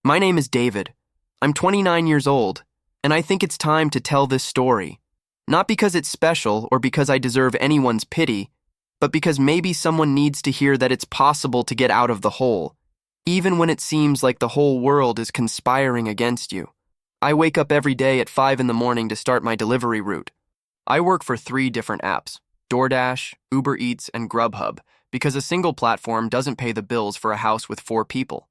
My name is David. I'm 29 years old, and I think it's time to tell this story. Not because it's special or because I deserve anyone's pity, but because maybe someone needs to hear that it's possible to get out of the hole, even when it seems like the whole world is conspiring against you. I wake up every day at 5 in the morning to start my delivery route. I work for 3 different apps: DoorDash, Uber Eats, and Grubhub, because a single platform doesn't pay the bills for a house with 4 people.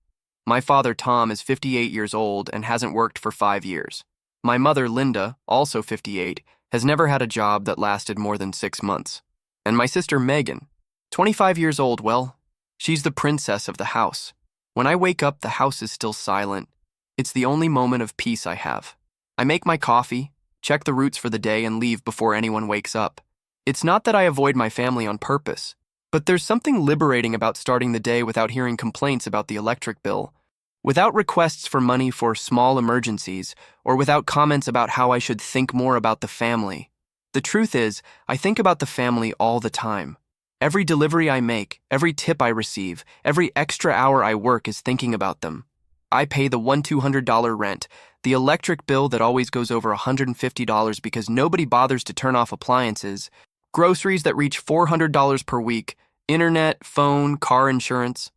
My father, Tom, is 58 years old and hasn't worked for 5 years. My mother, Linda, also 58, has never had a job that lasted more than 6 months. And my sister, Megan, 25 years old, well, she's the princess of the house. When I wake up, the house is still silent. It's the only moment of peace I have. I make my coffee, check the routes for the day, and leave before anyone wakes up. It's not that I avoid my family on purpose, but there's something liberating about starting the day without hearing complaints about the electric bill, without requests for money for small emergencies, or without comments about how I should think more about the family. The truth is, I think about the family all the time. Every delivery I make, every tip I receive, every extra hour I work is thinking about them. I pay the $200 rent, the electric bill that always goes over $150 because nobody bothers to turn off appliances, groceries that reach $400 per week, internet, phone, car insurance.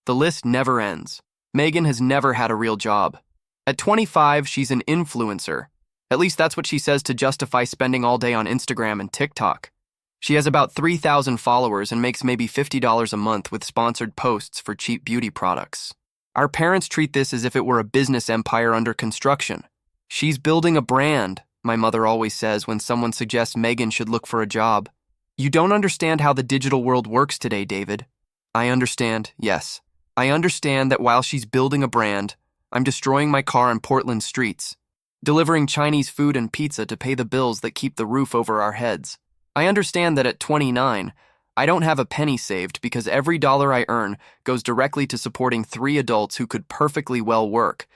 The list never ends. Megan has never had a real job. At 25, she's an influencer. At least that's what she says to justify spending all day on Instagram and TikTok. She has about 3,000 followers and makes maybe $50 a month with sponsored posts for cheap beauty products. Our parents treat this as if it were a business empire under construction. She's building a brand, my mother always says when someone suggests Megan should look for a job. You don't understand how the digital world works today, David. I understand, yes. I understand that while she's building a brand, I'm destroying my car on Portland streets, delivering Chinese food and pizza to pay the bills that keep the roof over our heads. I understand that at 29, I don't have a penny saved because every dollar I earn goes directly to supporting 3 adults who could perfectly well work.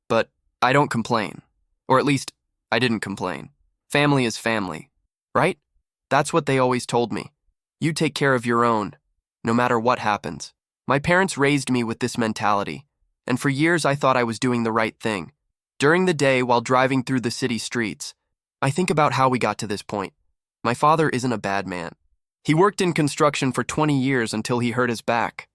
But I don't complain. Or at least, I didn't complain. Family is family, right? That's what they always told me. You take care of your own, no matter what happens. My parents raised me with this mentality, and for years I thought I was doing the right thing. During the day, while driving through the city streets, I think about how we got to this point. My father isn't a bad man. He worked in construction for 20 years until he hurt his back.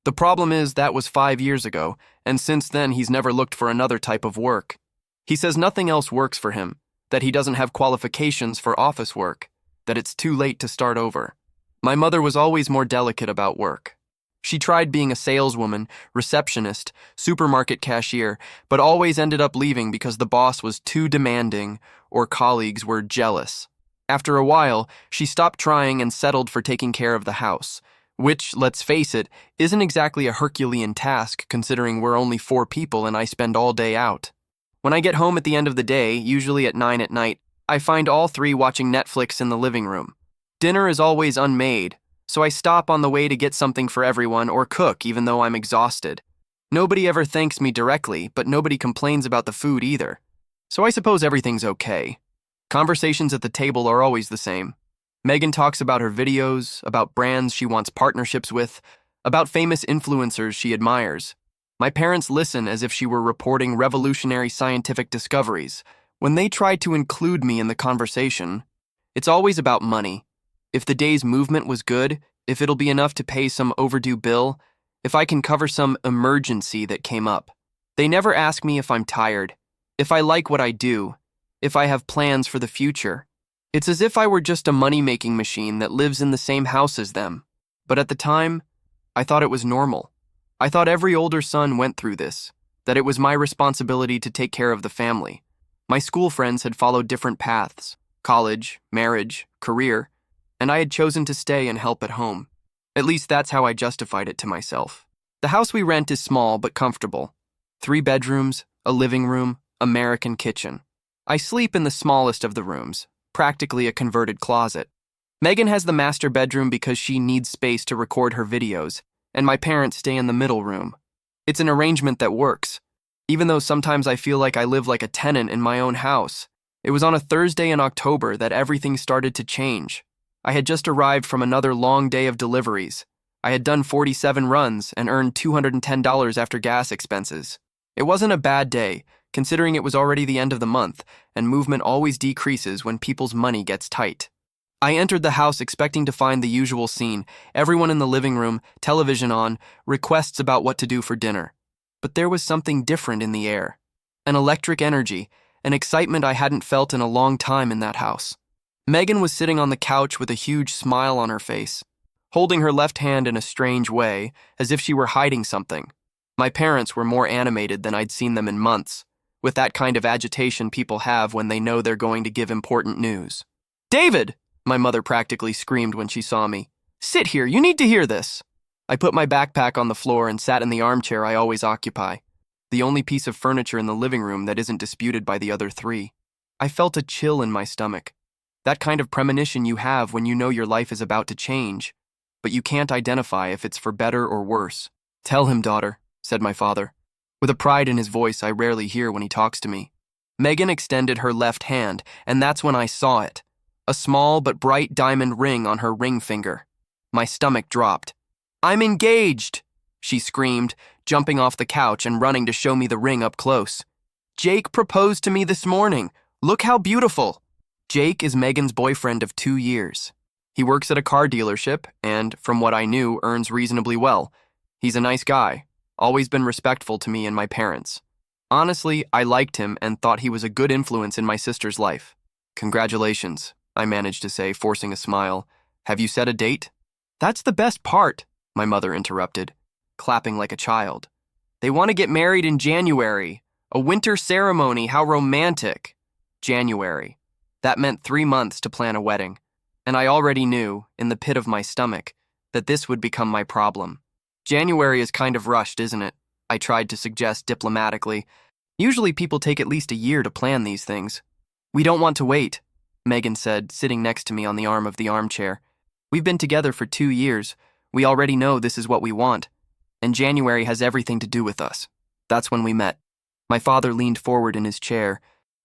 The problem is that was 5 years ago, and since then he's never looked for another type of work. He says nothing else works for him, that he doesn't have qualifications for office work, that it's too late to start over. My mother was always more delicate about work. She tried being a saleswoman, receptionist, supermarket cashier, but always ended up leaving because the boss was too demanding or colleagues were jealous. After a while, she stopped trying and settled for taking care of the house, which, let's face it, isn't exactly a Herculean task considering we're only 4 people and I spend all day out. When I get home at the end of the day, usually at 9 at night, I find all 3 watching Netflix in the living room. Dinner is always unmade, so I stop on the way to get something for everyone or cook even though I'm exhausted. Nobody ever thanks me directly, but nobody complains about the food either. So I suppose everything's okay. Conversations at the table are always the same. Megan talks about her videos, about brands she wants partnerships with, about famous influencers she admires. My parents listen as if she were reporting revolutionary scientific discoveries. When they try to include me in the conversation, it's always about money. If the day's movement was good, if it'll be enough to pay some overdue bill, if I can cover some emergency that came up. They never ask me if I'm tired, if I like what I do, if I have plans for the future. It's as if I were just a money-making machine that lives in the same house as them. But at the time, I thought it was normal. I thought every older son went through this, that it was my responsibility to take care of the family. My school friends had followed different paths: college, marriage, career, and I had chosen to stay and help at home. At least that's how I justified it to myself. The house we rent is small but comfortable. 3 bedrooms, a living room, American kitchen. I sleep in the smallest of the rooms, practically a converted closet. Megan has the master bedroom because she needs space to record her videos, and my parents stay in the middle room. It's an arrangement that works, even though sometimes I feel like I live like a tenant in my own house. It was on a Thursday in October that everything started to change. I had just arrived from another long day of deliveries. I had done 47 runs and earned $210 after gas expenses. It wasn't a bad day, considering it was already the end of the month, and movement always decreases when people's money gets tight. I entered the house expecting to find the usual scene, everyone in the living room, television on, requests about what to do for dinner. But there was something different in the air. An electric energy, an excitement I hadn't felt in a long time in that house. Megan was sitting on the couch with a huge smile on her face, holding her left hand in a strange way, as if she were hiding something. My parents were more animated than I'd seen them in months, with that kind of agitation people have when they know they're going to give important news. "David!" my mother practically screamed when she saw me. "Sit here, you need to hear this." I put my backpack on the floor and sat in the armchair I always occupy, the only piece of furniture in the living room that isn't disputed by the other three. I felt a chill in my stomach, that kind of premonition you have when you know your life is about to change, but you can't identify if it's for better or worse. "Tell him, daughter," said my father, with a pride in his voice I rarely hear when he talks to me. Megan extended her left hand, and that's when I saw it. A small but bright diamond ring on her ring finger. My stomach dropped. "I'm engaged!" she screamed, jumping off the couch and running to show me the ring up close. "Jake proposed to me this morning. Look how beautiful!" Jake is Megan's boyfriend of 2 years. He works at a car dealership and, from what I knew, earns reasonably well. He's a nice guy, always been respectful to me and my parents. Honestly, I liked him and thought he was a good influence in my sister's life. "Congratulations," I managed to say, forcing a smile. "Have you set a date?" "That's the best part," my mother interrupted, clapping like a child. "They want to get married in January. A winter ceremony, how romantic." January. That meant 3 months to plan a wedding, and I already knew, in the pit of my stomach, that this would become my problem. "January is kind of rushed, isn't it?" I tried to suggest diplomatically. "Usually people take at least a year to plan these things." "We don't want to wait," Megan said, sitting next to me on the arm of the armchair. "We've been together for 2 years. We already know this is what we want. And January has everything to do with us." That's when we met. My father leaned forward in his chair,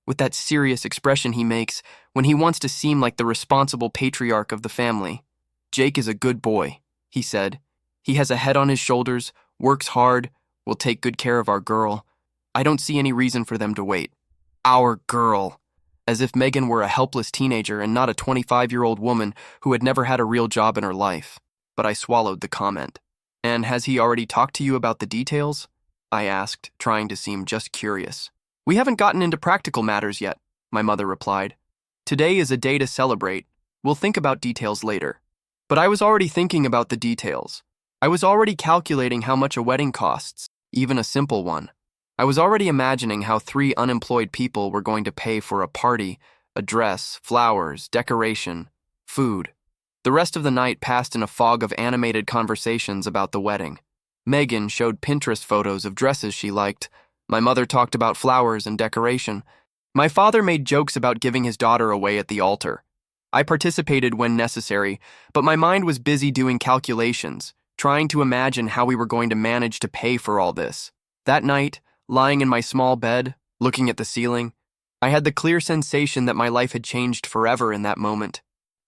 with that serious expression he makes when he wants to seem like the responsible patriarch of the family. "Jake is a good boy," he said. "He has a head on his shoulders, works hard, will take good care of our girl. I don't see any reason for them to wait." Our girl. As if Megan were a helpless teenager and not a 25-year-old woman who had never had a real job in her life. But I swallowed the comment. "And has he already talked to you about the details?" I asked, trying to seem just curious. "We haven't gotten into practical matters yet," my mother replied. "Today is a day to celebrate. We'll think about details later." But I was already thinking about the details. I was already calculating how much a wedding costs, even a simple one. I was already imagining how 3 unemployed people were going to pay for a party, a dress, flowers, decoration, food. The rest of the night passed in a fog of animated conversations about the wedding. Megan showed Pinterest photos of dresses she liked. My mother talked about flowers and decoration. My father made jokes about giving his daughter away at the altar. I participated when necessary, but my mind was busy doing calculations, trying to imagine how we were going to manage to pay for all this. That night, lying in my small bed, looking at the ceiling, I had the clear sensation that my life had changed forever in that moment.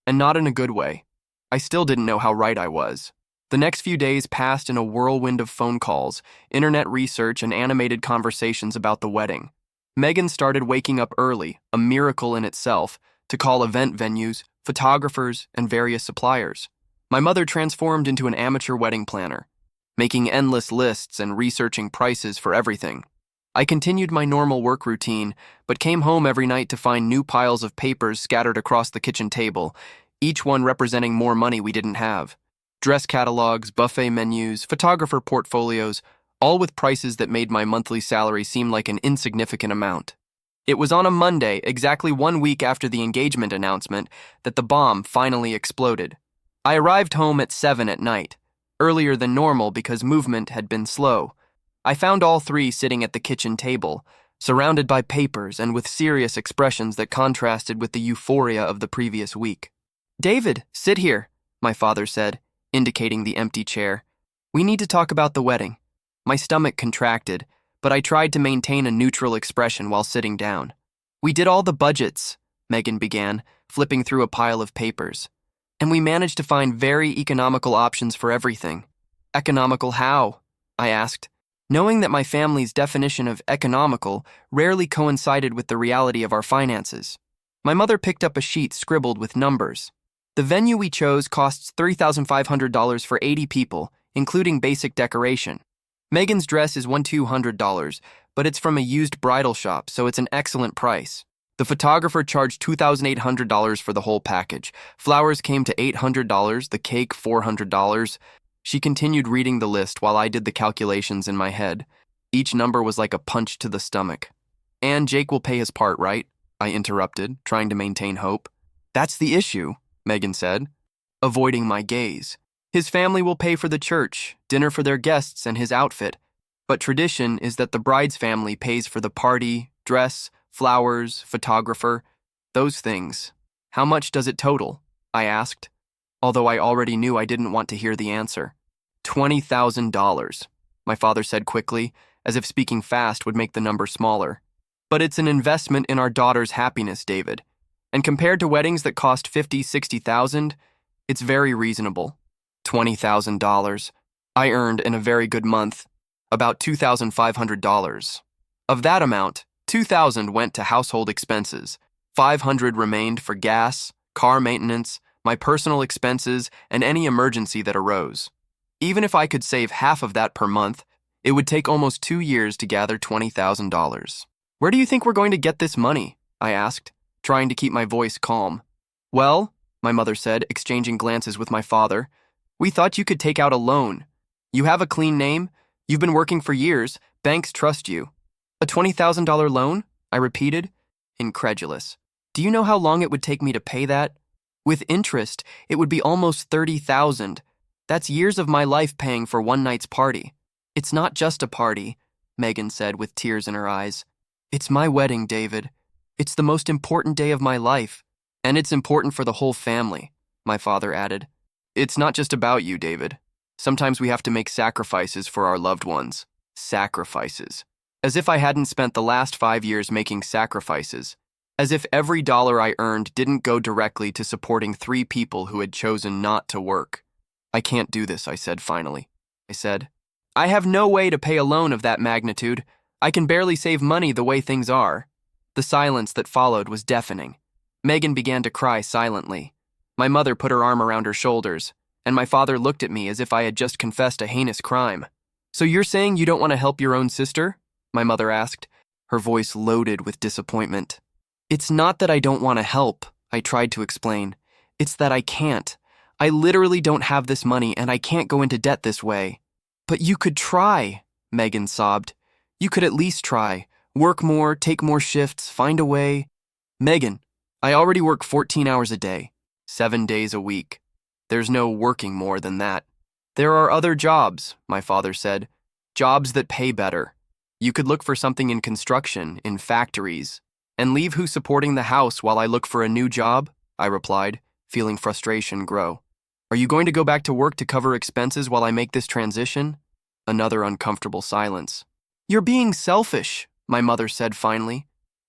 And not in a good way. I still didn't know how right I was. The next few days passed in a whirlwind of phone calls, internet research, and animated conversations about the wedding. Megan started waking up early, a miracle in itself, to call event venues, photographers, and various suppliers. My mother transformed into an amateur wedding planner, making endless lists and researching prices for everything. I continued my normal work routine, but came home every night to find new piles of papers scattered across the kitchen table, each one representing more money we didn't have. Dress catalogs, buffet menus, photographer portfolios, all with prices that made my monthly salary seem like an insignificant amount. It was on a Monday, exactly 1 week after the engagement announcement, that the bomb finally exploded. I arrived home at 7 at night, earlier than normal because movement had been slow. I found all 3 sitting at the kitchen table, surrounded by papers and with serious expressions that contrasted with the euphoria of the previous week. "David, sit here," my father said, indicating the empty chair. "We need to talk about the wedding." My stomach contracted, but I tried to maintain a neutral expression while sitting down. "We did all the budgets," Megan began, flipping through a pile of papers. "And we managed to find very economical options for everything." "Economical how?" I asked. knowing that my family's definition of economical rarely coincided with the reality of our finances. My mother picked up a sheet scribbled with numbers. The venue we chose costs $3,500 for 80 people, including basic decoration. Megan's dress is $1,200, but it's from a used bridal shop, so it's an excellent price. The photographer charged $2,800 for the whole package. Flowers came to $800, the cake $400. She continued reading the list while I did the calculations in my head. Each number was like a punch to the stomach. "And Jake will pay his part, right?" I interrupted, trying to maintain hope. "That's the issue," Megan said, avoiding my gaze. "His family will pay for the church, dinner for their guests, and his outfit. But tradition is that the bride's family pays for the party, dress, flowers, photographer, those things. How much does it total?" I asked, although I already knew I didn't want to hear the answer. $20,000, my father said quickly, as if speaking fast would make the number smaller. "But it's an investment in our daughter's happiness, David. And compared to weddings that cost $50,000, $60,000, it's very reasonable." $20,000. I earned in a very good month about $2,500. Of that amount, $2,000 went to household expenses. $500 remained for gas, car maintenance, my personal expenses, and any emergency that arose. Even if I could save half of that per month, it would take almost 2 years to gather $20,000. "Where do you think we're going to get this money?" I asked, trying to keep my voice calm. "Well," my mother said, exchanging glances with my father, "we thought you could take out a loan. You have a clean name, you've been working for years, banks trust you." "A $20,000 loan?" I repeated, incredulous. "Do you know how long it would take me to pay that? With interest, it would be almost $30,000. That's years of my life paying for one night's party." "It's not just a party," Megan said with tears in her eyes. "It's my wedding, David. It's the most important day of my life. And it's important for the whole family," my father added. "It's not just about you, David. Sometimes we have to make sacrifices for our loved ones." Sacrifices. As if I hadn't spent the last 5 years making sacrifices. As if every dollar I earned didn't go directly to supporting 3 people who had chosen not to work. "I can't do this," I said finally. I have no way to pay a loan of that magnitude. I can barely save money the way things are." The silence that followed was deafening. Megan began to cry silently. My mother put her arm around her shoulders, and my father looked at me as if I had just confessed a heinous crime. "So you're saying you don't want to help your own sister?" my mother asked, her voice loaded with disappointment. "It's not that I don't want to help," I tried to explain. "It's that I can't. I literally don't have this money, and I can't go into debt this way." "But you could try," Megan sobbed. "You could at least try. Work more, take more shifts, find a way." "Megan, I already work 14 hours a day, 7 days a week. There's no working more than that." "There are other jobs," my father said. "Jobs that pay better. You could look for something in construction, in factories, and leave who's supporting the house while I look for a new job," I replied, feeling frustration grow. "Are you going to go back to work to cover expenses while I make this transition?" Another uncomfortable silence. "You're being selfish," my mother said finally.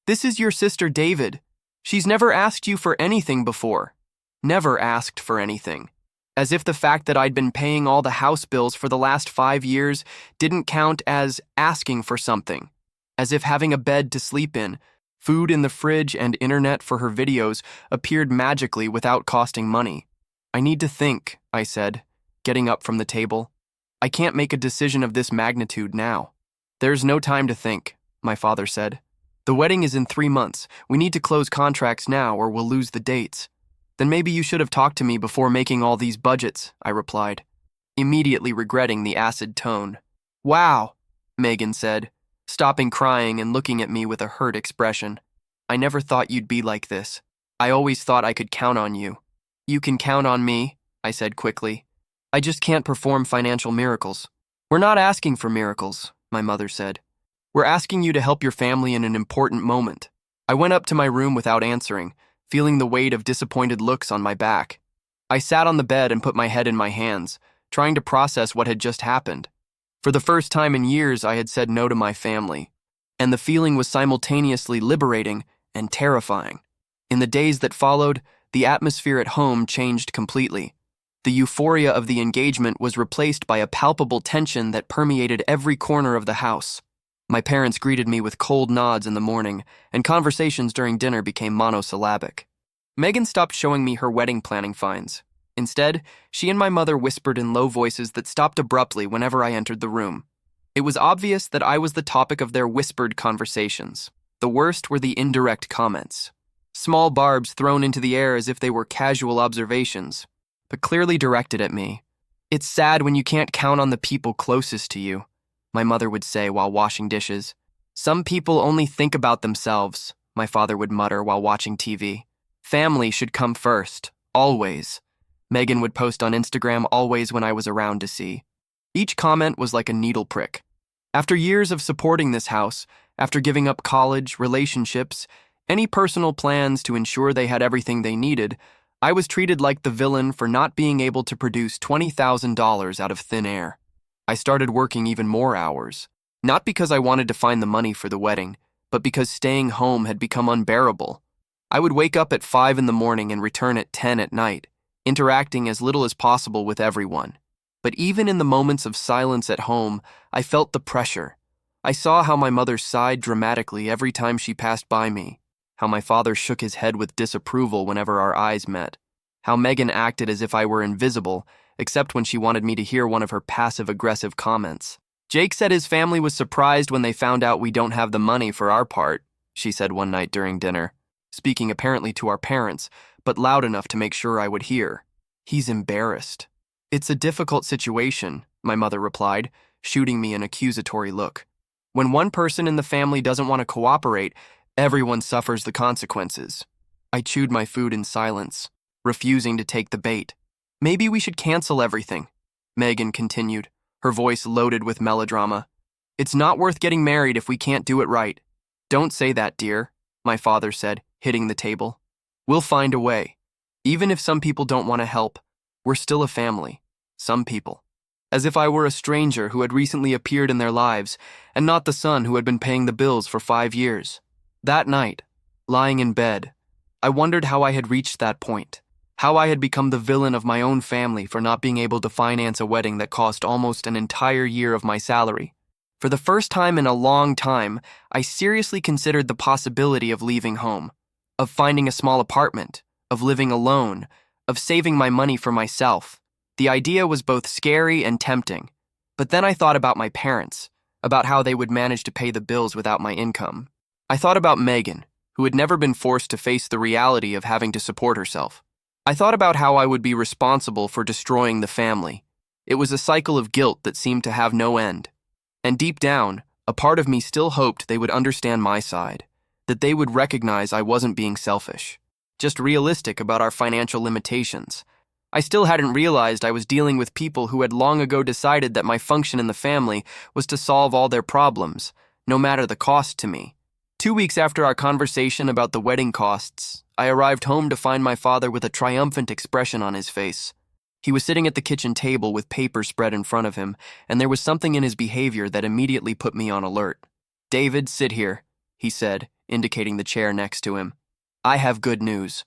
"This is your sister David. She's never asked you for anything before. Never asked for anything. As if the fact that I'd been paying all the house bills for the last 5 years didn't count as asking for something. As if having a bed to sleep in, food in the fridge, and internet for her videos appeared magically without costing money. "I need to think," I said, getting up from the table. "I can't make a decision of this magnitude now." "There's no time to think," my father said. "The wedding is in 3 months. We need to close contracts now or we'll lose the dates." "Then maybe you should have talked to me before making all these budgets," I replied, immediately regretting the acid tone. "Wow," Megan said, stopping crying and looking at me with a hurt expression. "I never thought you'd be like this. I always thought I could count on you." "You can count on me," I said quickly. "I just can't perform financial miracles." "We're not asking for miracles," my mother said. "We're asking you to help your family in an important moment." I went up to my room without answering, feeling the weight of disappointed looks on my back. I sat on the bed and put my head in my hands, trying to process what had just happened. For the first time in years, I had said no to my family, and the feeling was simultaneously liberating and terrifying. In the days that followed, the atmosphere at home changed completely. The euphoria of the engagement was replaced by a palpable tension that permeated every corner of the house. My parents greeted me with cold nods in the morning, and conversations during dinner became monosyllabic. Megan stopped showing me her wedding planning finds. Instead, she and my mother whispered in low voices that stopped abruptly whenever I entered the room. It was obvious that I was the topic of their whispered conversations. The worst were the indirect comments. Small barbs thrown into the air as if they were casual observations, but clearly directed at me. "It's sad when you can't count on the people closest to you," my mother would say while washing dishes. "Some people only think about themselves," my father would mutter while watching TV. "Family should come first, always." Megan would post on Instagram always when I was around to see. Each comment was like a needle prick. After years of supporting this house, after giving up college, relationships, any personal plans to ensure they had everything they needed, I was treated like the villain for not being able to produce $20,000 out of thin air. I started working even more hours, not because I wanted to find the money for the wedding, but because staying home had become unbearable. I would wake up at 5 in the morning and return at 10 at night, interacting as little as possible with everyone. But even in the moments of silence at home, I felt the pressure. I saw how my mother sighed dramatically every time she passed by me, how my father shook his head with disapproval whenever our eyes met, how Megan acted as if I were invisible, except when she wanted me to hear one of her passive-aggressive comments. "Jake said his family was surprised when they found out we don't have the money for our part," she said one night during dinner, speaking apparently to our parents, but loud enough to make sure I would hear. "He's embarrassed." "It's a difficult situation," my mother replied, shooting me an accusatory look. "When one person in the family doesn't want to cooperate, everyone suffers the consequences." I chewed my food in silence, refusing to take the bait. "Maybe we should cancel everything," Megan continued, her voice loaded with melodrama. "It's not worth getting married if we can't do it right." "Don't say that, dear," my father said, hitting the table. "We'll find a way. Even if some people don't want to help, we're still a family. Some people." As if I were a stranger who had recently appeared in their lives, and not the son who had been paying the bills for 5 years. That night, lying in bed, I wondered how I had reached that point, how I had become the villain of my own family for not being able to finance a wedding that cost almost an entire year of my salary. For the first time in a long time, I seriously considered the possibility of leaving home, of finding a small apartment, of living alone, of saving my money for myself. The idea was both scary and tempting. But then I thought about my parents, about how they would manage to pay the bills without my income. I thought about Megan, who had never been forced to face the reality of having to support herself. I thought about how I would be responsible for destroying the family. It was a cycle of guilt that seemed to have no end. And deep down, a part of me still hoped they would understand my side, that they would recognize I wasn't being selfish, just realistic about our financial limitations. I still hadn't realized I was dealing with people who had long ago decided that my function in the family was to solve all their problems, no matter the cost to me. 2 weeks after our conversation about the wedding costs, I arrived home to find my father with a triumphant expression on his face. He was sitting at the kitchen table with paper spread in front of him, and there was something in his behavior that immediately put me on alert. "David, sit here," he said, indicating the chair next to him. "I have good news."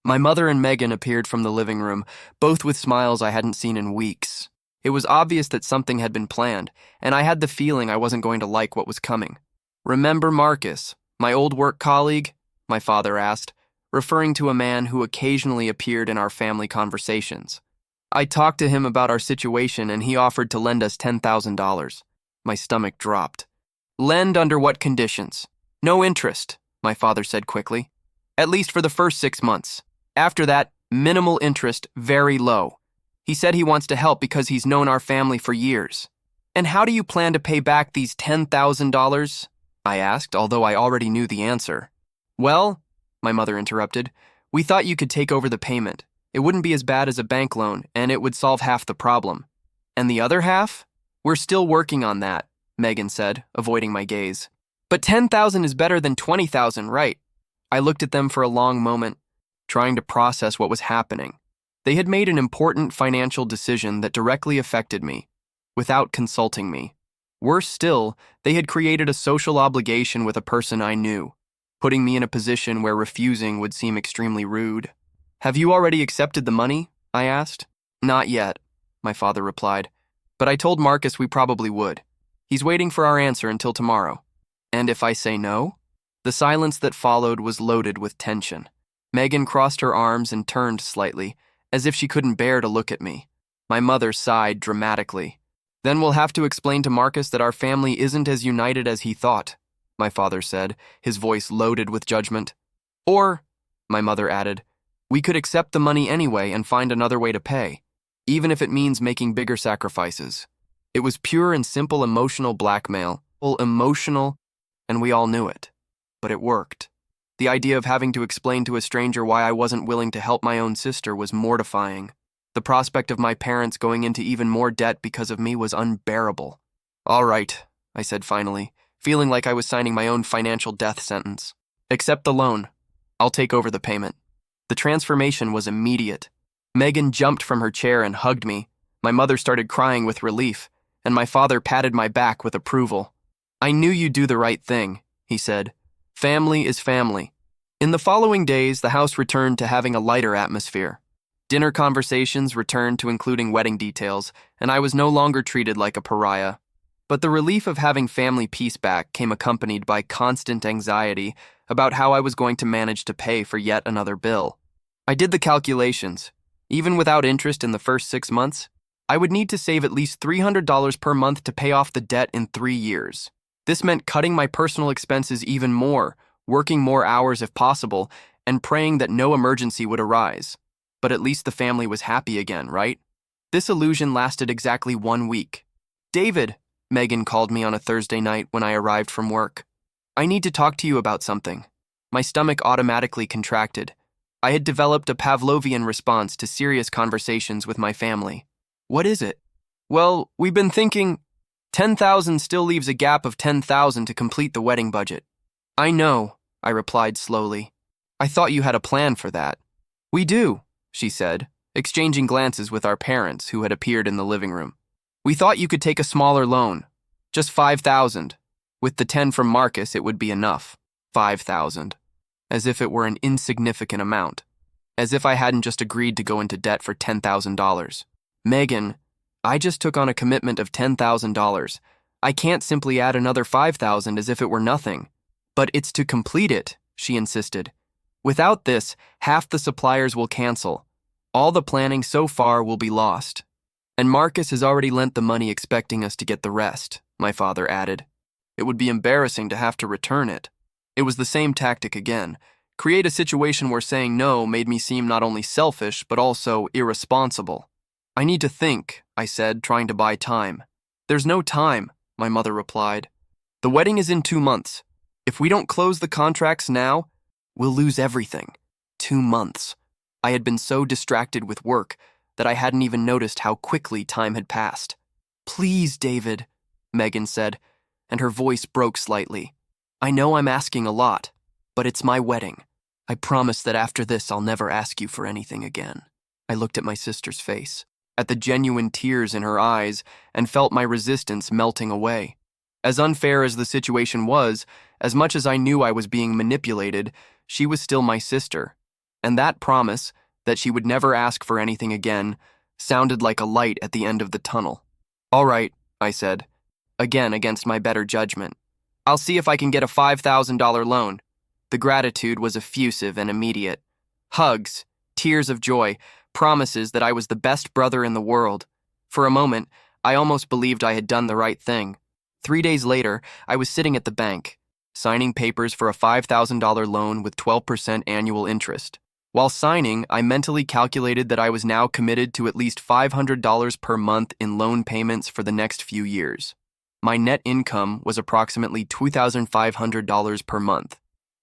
My mother and Megan appeared from the living room, both with smiles I hadn't seen in weeks. It was obvious that something had been planned, and I had the feeling I wasn't going to like what was coming. "Remember Marcus, my old work colleague?" my father asked, referring to a man who occasionally appeared in our family conversations. "I talked to him about our situation and he offered to lend us $10,000. My stomach dropped. "Lend under what conditions?" "No interest," my father said quickly. "At least for the first 6 months. After that, minimal interest, very low. He said he wants to help because he's known our family for years." "And how do you plan to pay back these $10,000? I asked, although I already knew the answer. "Well," my mother interrupted, "we thought you could take over the payment. It wouldn't be as bad as a bank loan, and it would solve half the problem." "And the other half?" "We're still working on that," Megan said, avoiding my gaze. "But 10,000 is better than 20,000, right?" I looked at them for a long moment, trying to process what was happening. They had made an important financial decision that directly affected me, without consulting me. Worse still, they had created a social obligation with a person I knew, putting me in a position where refusing would seem extremely rude. "Have you already accepted the money?" I asked. Not yet, my father replied, but I told Marcus we probably would. He's waiting for our answer until tomorrow. And if I say no? The silence that followed was loaded with tension. Megan crossed her arms and turned slightly, as if she couldn't bear to look at me. My mother sighed dramatically. Then we'll have to explain to Marcus that our family isn't as united as he thought, my father said, his voice loaded with judgment. Or, my mother added, we could accept the money anyway and find another way to pay, even if it means making bigger sacrifices. It was pure and simple emotional blackmail, emotional, and we all knew it. But it worked. The idea of having to explain to a stranger why I wasn't willing to help my own sister was mortifying. The prospect of my parents going into even more debt because of me was unbearable. All right, I said finally, feeling like I was signing my own financial death sentence. Accept the loan. I'll take over the payment. The transformation was immediate. Megan jumped from her chair and hugged me. My mother started crying with relief, and my father patted my back with approval. I knew you'd do the right thing, he said. Family is family. In the following days, the house returned to having a lighter atmosphere. Dinner conversations returned to including wedding details, and I was no longer treated like a pariah. But the relief of having family peace back came accompanied by constant anxiety about how I was going to manage to pay for yet another bill. I did the calculations. Even without interest in the first 6 months, I would need to save at least $300 per month to pay off the debt in 3 years. This meant cutting my personal expenses even more, working more hours if possible, and praying that no emergency would arise. But at least the family was happy again, right? This illusion lasted exactly 1 week. David, Megan called me on a Thursday night when I arrived from work. I need to talk to you about something. My stomach automatically contracted. I had developed a Pavlovian response to serious conversations with my family. What is it? Well, we've been thinking, $10,000 still leaves a gap of $10,000 to complete the wedding budget. I know, I replied slowly. I thought you had a plan for that. We do, she said, exchanging glances with our parents who had appeared in the living room. We thought you could take a smaller loan, just $5,000. With the 10 from Marcus, it would be enough. $5,000. As if it were an insignificant amount. As if I hadn't just agreed to go into debt for $10,000. Megan, I just took on a commitment of $10,000. I can't simply add another $5,000 as if it were nothing. But it's to complete it, she insisted. Without this, half the suppliers will cancel. All the planning so far will be lost. And Marcus has already lent the money expecting us to get the rest, my father added. It would be embarrassing to have to return it. It was the same tactic again. Create a situation where saying no made me seem not only selfish, but also irresponsible. I need to think, I said, trying to buy time. There's no time, my mother replied. The wedding is in 2 months. If we don't close the contracts now, we'll lose everything. 2 months. I had been so distracted with work that I hadn't even noticed how quickly time had passed. Please, David, Megan said, and her voice broke slightly. I know I'm asking a lot, but it's my wedding. I promise that after this I'll never ask you for anything again. I looked at my sister's face, at the genuine tears in her eyes, and felt my resistance melting away. As unfair as the situation was, as much as I knew I was being manipulated, she was still my sister. And that promise, that she would never ask for anything again, sounded like a light at the end of the tunnel. All right, I said, again against my better judgment. I'll see if I can get a $5,000 loan. The gratitude was effusive and immediate. Hugs, tears of joy, promises that I was the best brother in the world. For a moment, I almost believed I had done the right thing. 3 days later, I was sitting at the bank, signing papers for a $5,000 loan with 12% annual interest. While signing, I mentally calculated that I was now committed to at least $500 per month in loan payments for the next few years. My net income was approximately $2,500 per month.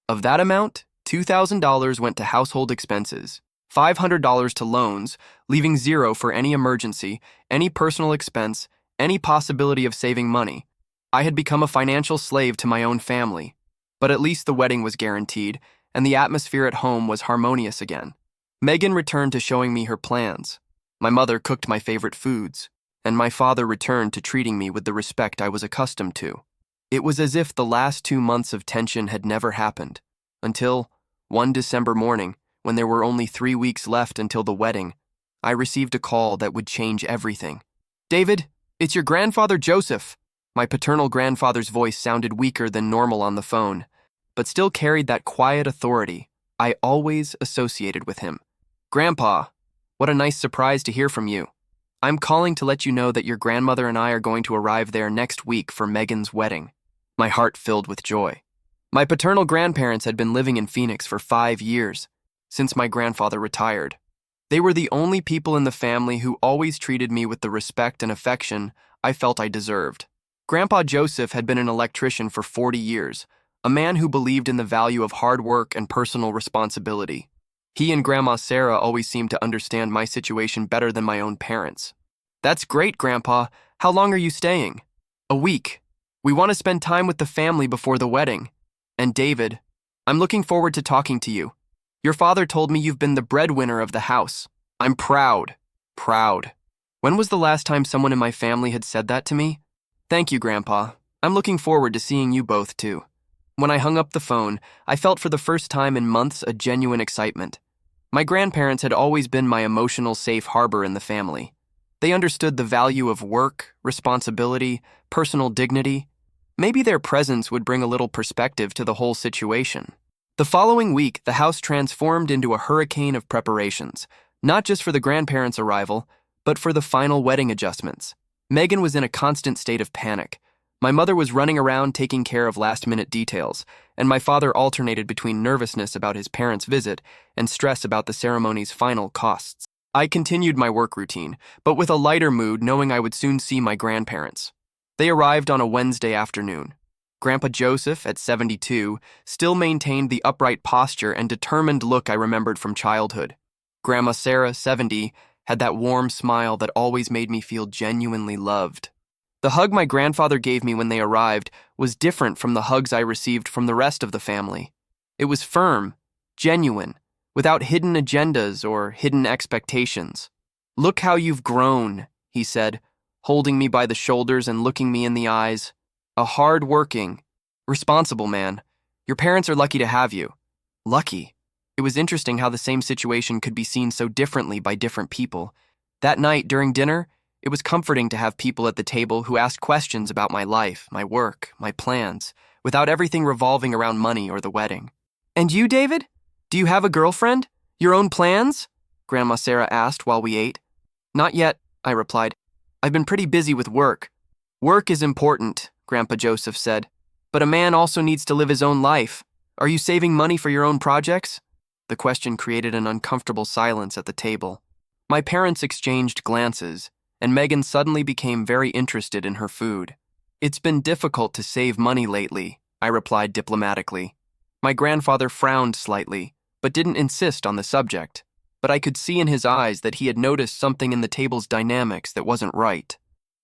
Of that amount, $2,000 went to household expenses, $500 to loans, leaving zero for any emergency, any personal expense, any possibility of saving money. I had become a financial slave to my own family. But at least the wedding was guaranteed, and the atmosphere at home was harmonious again. Megan returned to showing me her plans. My mother cooked my favorite foods, and my father returned to treating me with the respect I was accustomed to. It was as if the last 2 months of tension had never happened, until, one December morning, when there were only 3 weeks left until the wedding, I received a call that would change everything. "David, it's your grandfather Joseph." My paternal grandfather's voice sounded weaker than normal on the phone, but still carried that quiet authority I always associated with him. "Grandpa, what a nice surprise to hear from you. I'm calling to let you know that your grandmother and I are going to arrive there next week for Megan's wedding." My heart filled with joy. My paternal grandparents had been living in Phoenix for 5 years, since my grandfather retired. They were the only people in the family who always treated me with the respect and affection I felt I deserved. Grandpa Joseph had been an electrician for 40 years, a man who believed in the value of hard work and personal responsibility. He and Grandma Sarah always seemed to understand my situation better than my own parents. "That's great, Grandpa. How long are you staying?" "A week. We want to spend time with the family before the wedding. And David, I'm looking forward to talking to you. Your father told me you've been the breadwinner of the house. I'm proud. Proud." When was the last time someone in my family had said that to me? "Thank you, Grandpa. I'm looking forward to seeing you both, too." When I hung up the phone, I felt for the first time in months a genuine excitement. My grandparents had always been my emotional safe harbor in the family. They understood the value of work, responsibility, personal dignity. Maybe their presence would bring a little perspective to the whole situation. The following week, the house transformed into a hurricane of preparations, not just for the grandparents' arrival, but for the final wedding adjustments. Megan was in a constant state of panic. My mother was running around taking care of last-minute details, and my father alternated between nervousness about his parents' visit and stress about the ceremony's final costs. I continued my work routine, but with a lighter mood, knowing I would soon see my grandparents. They arrived on a Wednesday afternoon. Grandpa Joseph, at 72, still maintained the upright posture and determined look I remembered from childhood. Grandma Sarah, 70, had that warm smile that always made me feel genuinely loved. The hug my grandfather gave me when they arrived was different from the hugs I received from the rest of the family. It was firm, genuine, without hidden agendas or hidden expectations. "Look how you've grown," he said, holding me by the shoulders and looking me in the eyes. "A hard-working, responsible man. Your parents are lucky to have you." Lucky. It was interesting how the same situation could be seen so differently by different people. That night, during dinner, it was comforting to have people at the table who asked questions about my life, my work, my plans, without everything revolving around money or the wedding. "And you, David? Do you have a girlfriend? Your own plans?" Grandma Sarah asked while we ate. "Not yet," I replied. "I've been pretty busy with work." "Work is important," Grandpa Joseph said, "but a man also needs to live his own life. Are you saving money for your own projects?" The question created an uncomfortable silence at the table. My parents exchanged glances, and Megan suddenly became very interested in her food. "It's been difficult to save money lately," I replied diplomatically. My grandfather frowned slightly, but didn't insist on the subject. But I could see in his eyes that he had noticed something in the table's dynamics that wasn't right.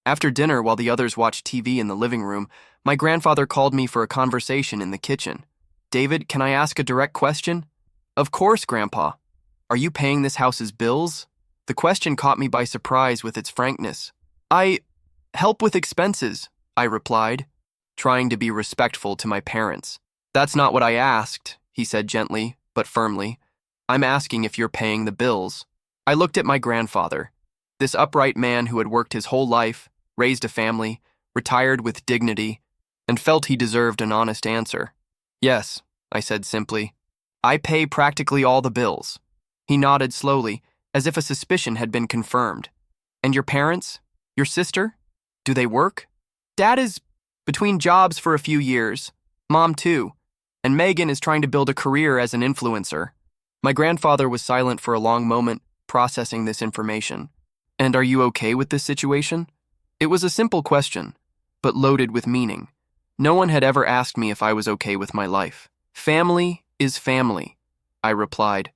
After dinner, while the others watched TV in the living room, my grandfather called me for a conversation in the kitchen. "David, can I ask a direct question?" "Of course, Grandpa. Are you paying this house's bills?" The question caught me by surprise with its frankness. "I help with expenses," I replied, trying to be respectful to my parents. "That's not what I asked," he said gently, but firmly. "I'm asking if you're paying the bills." I looked at my grandfather, this upright man who had worked his whole life, raised a family, retired with dignity, and felt he deserved an honest answer. "Yes," I said simply. "I pay practically all the bills." He nodded slowly, as if a suspicion had been confirmed. "And your parents? Your sister? Do they work?" "Dad is between jobs for a few years. Mom too. And Megan is trying to build a career as an influencer." My grandfather was silent for a long moment, processing this information. "And are you okay with this situation?" It was a simple question, but loaded with meaning. No one had ever asked me if I was okay with my life. "Family is family," I replied,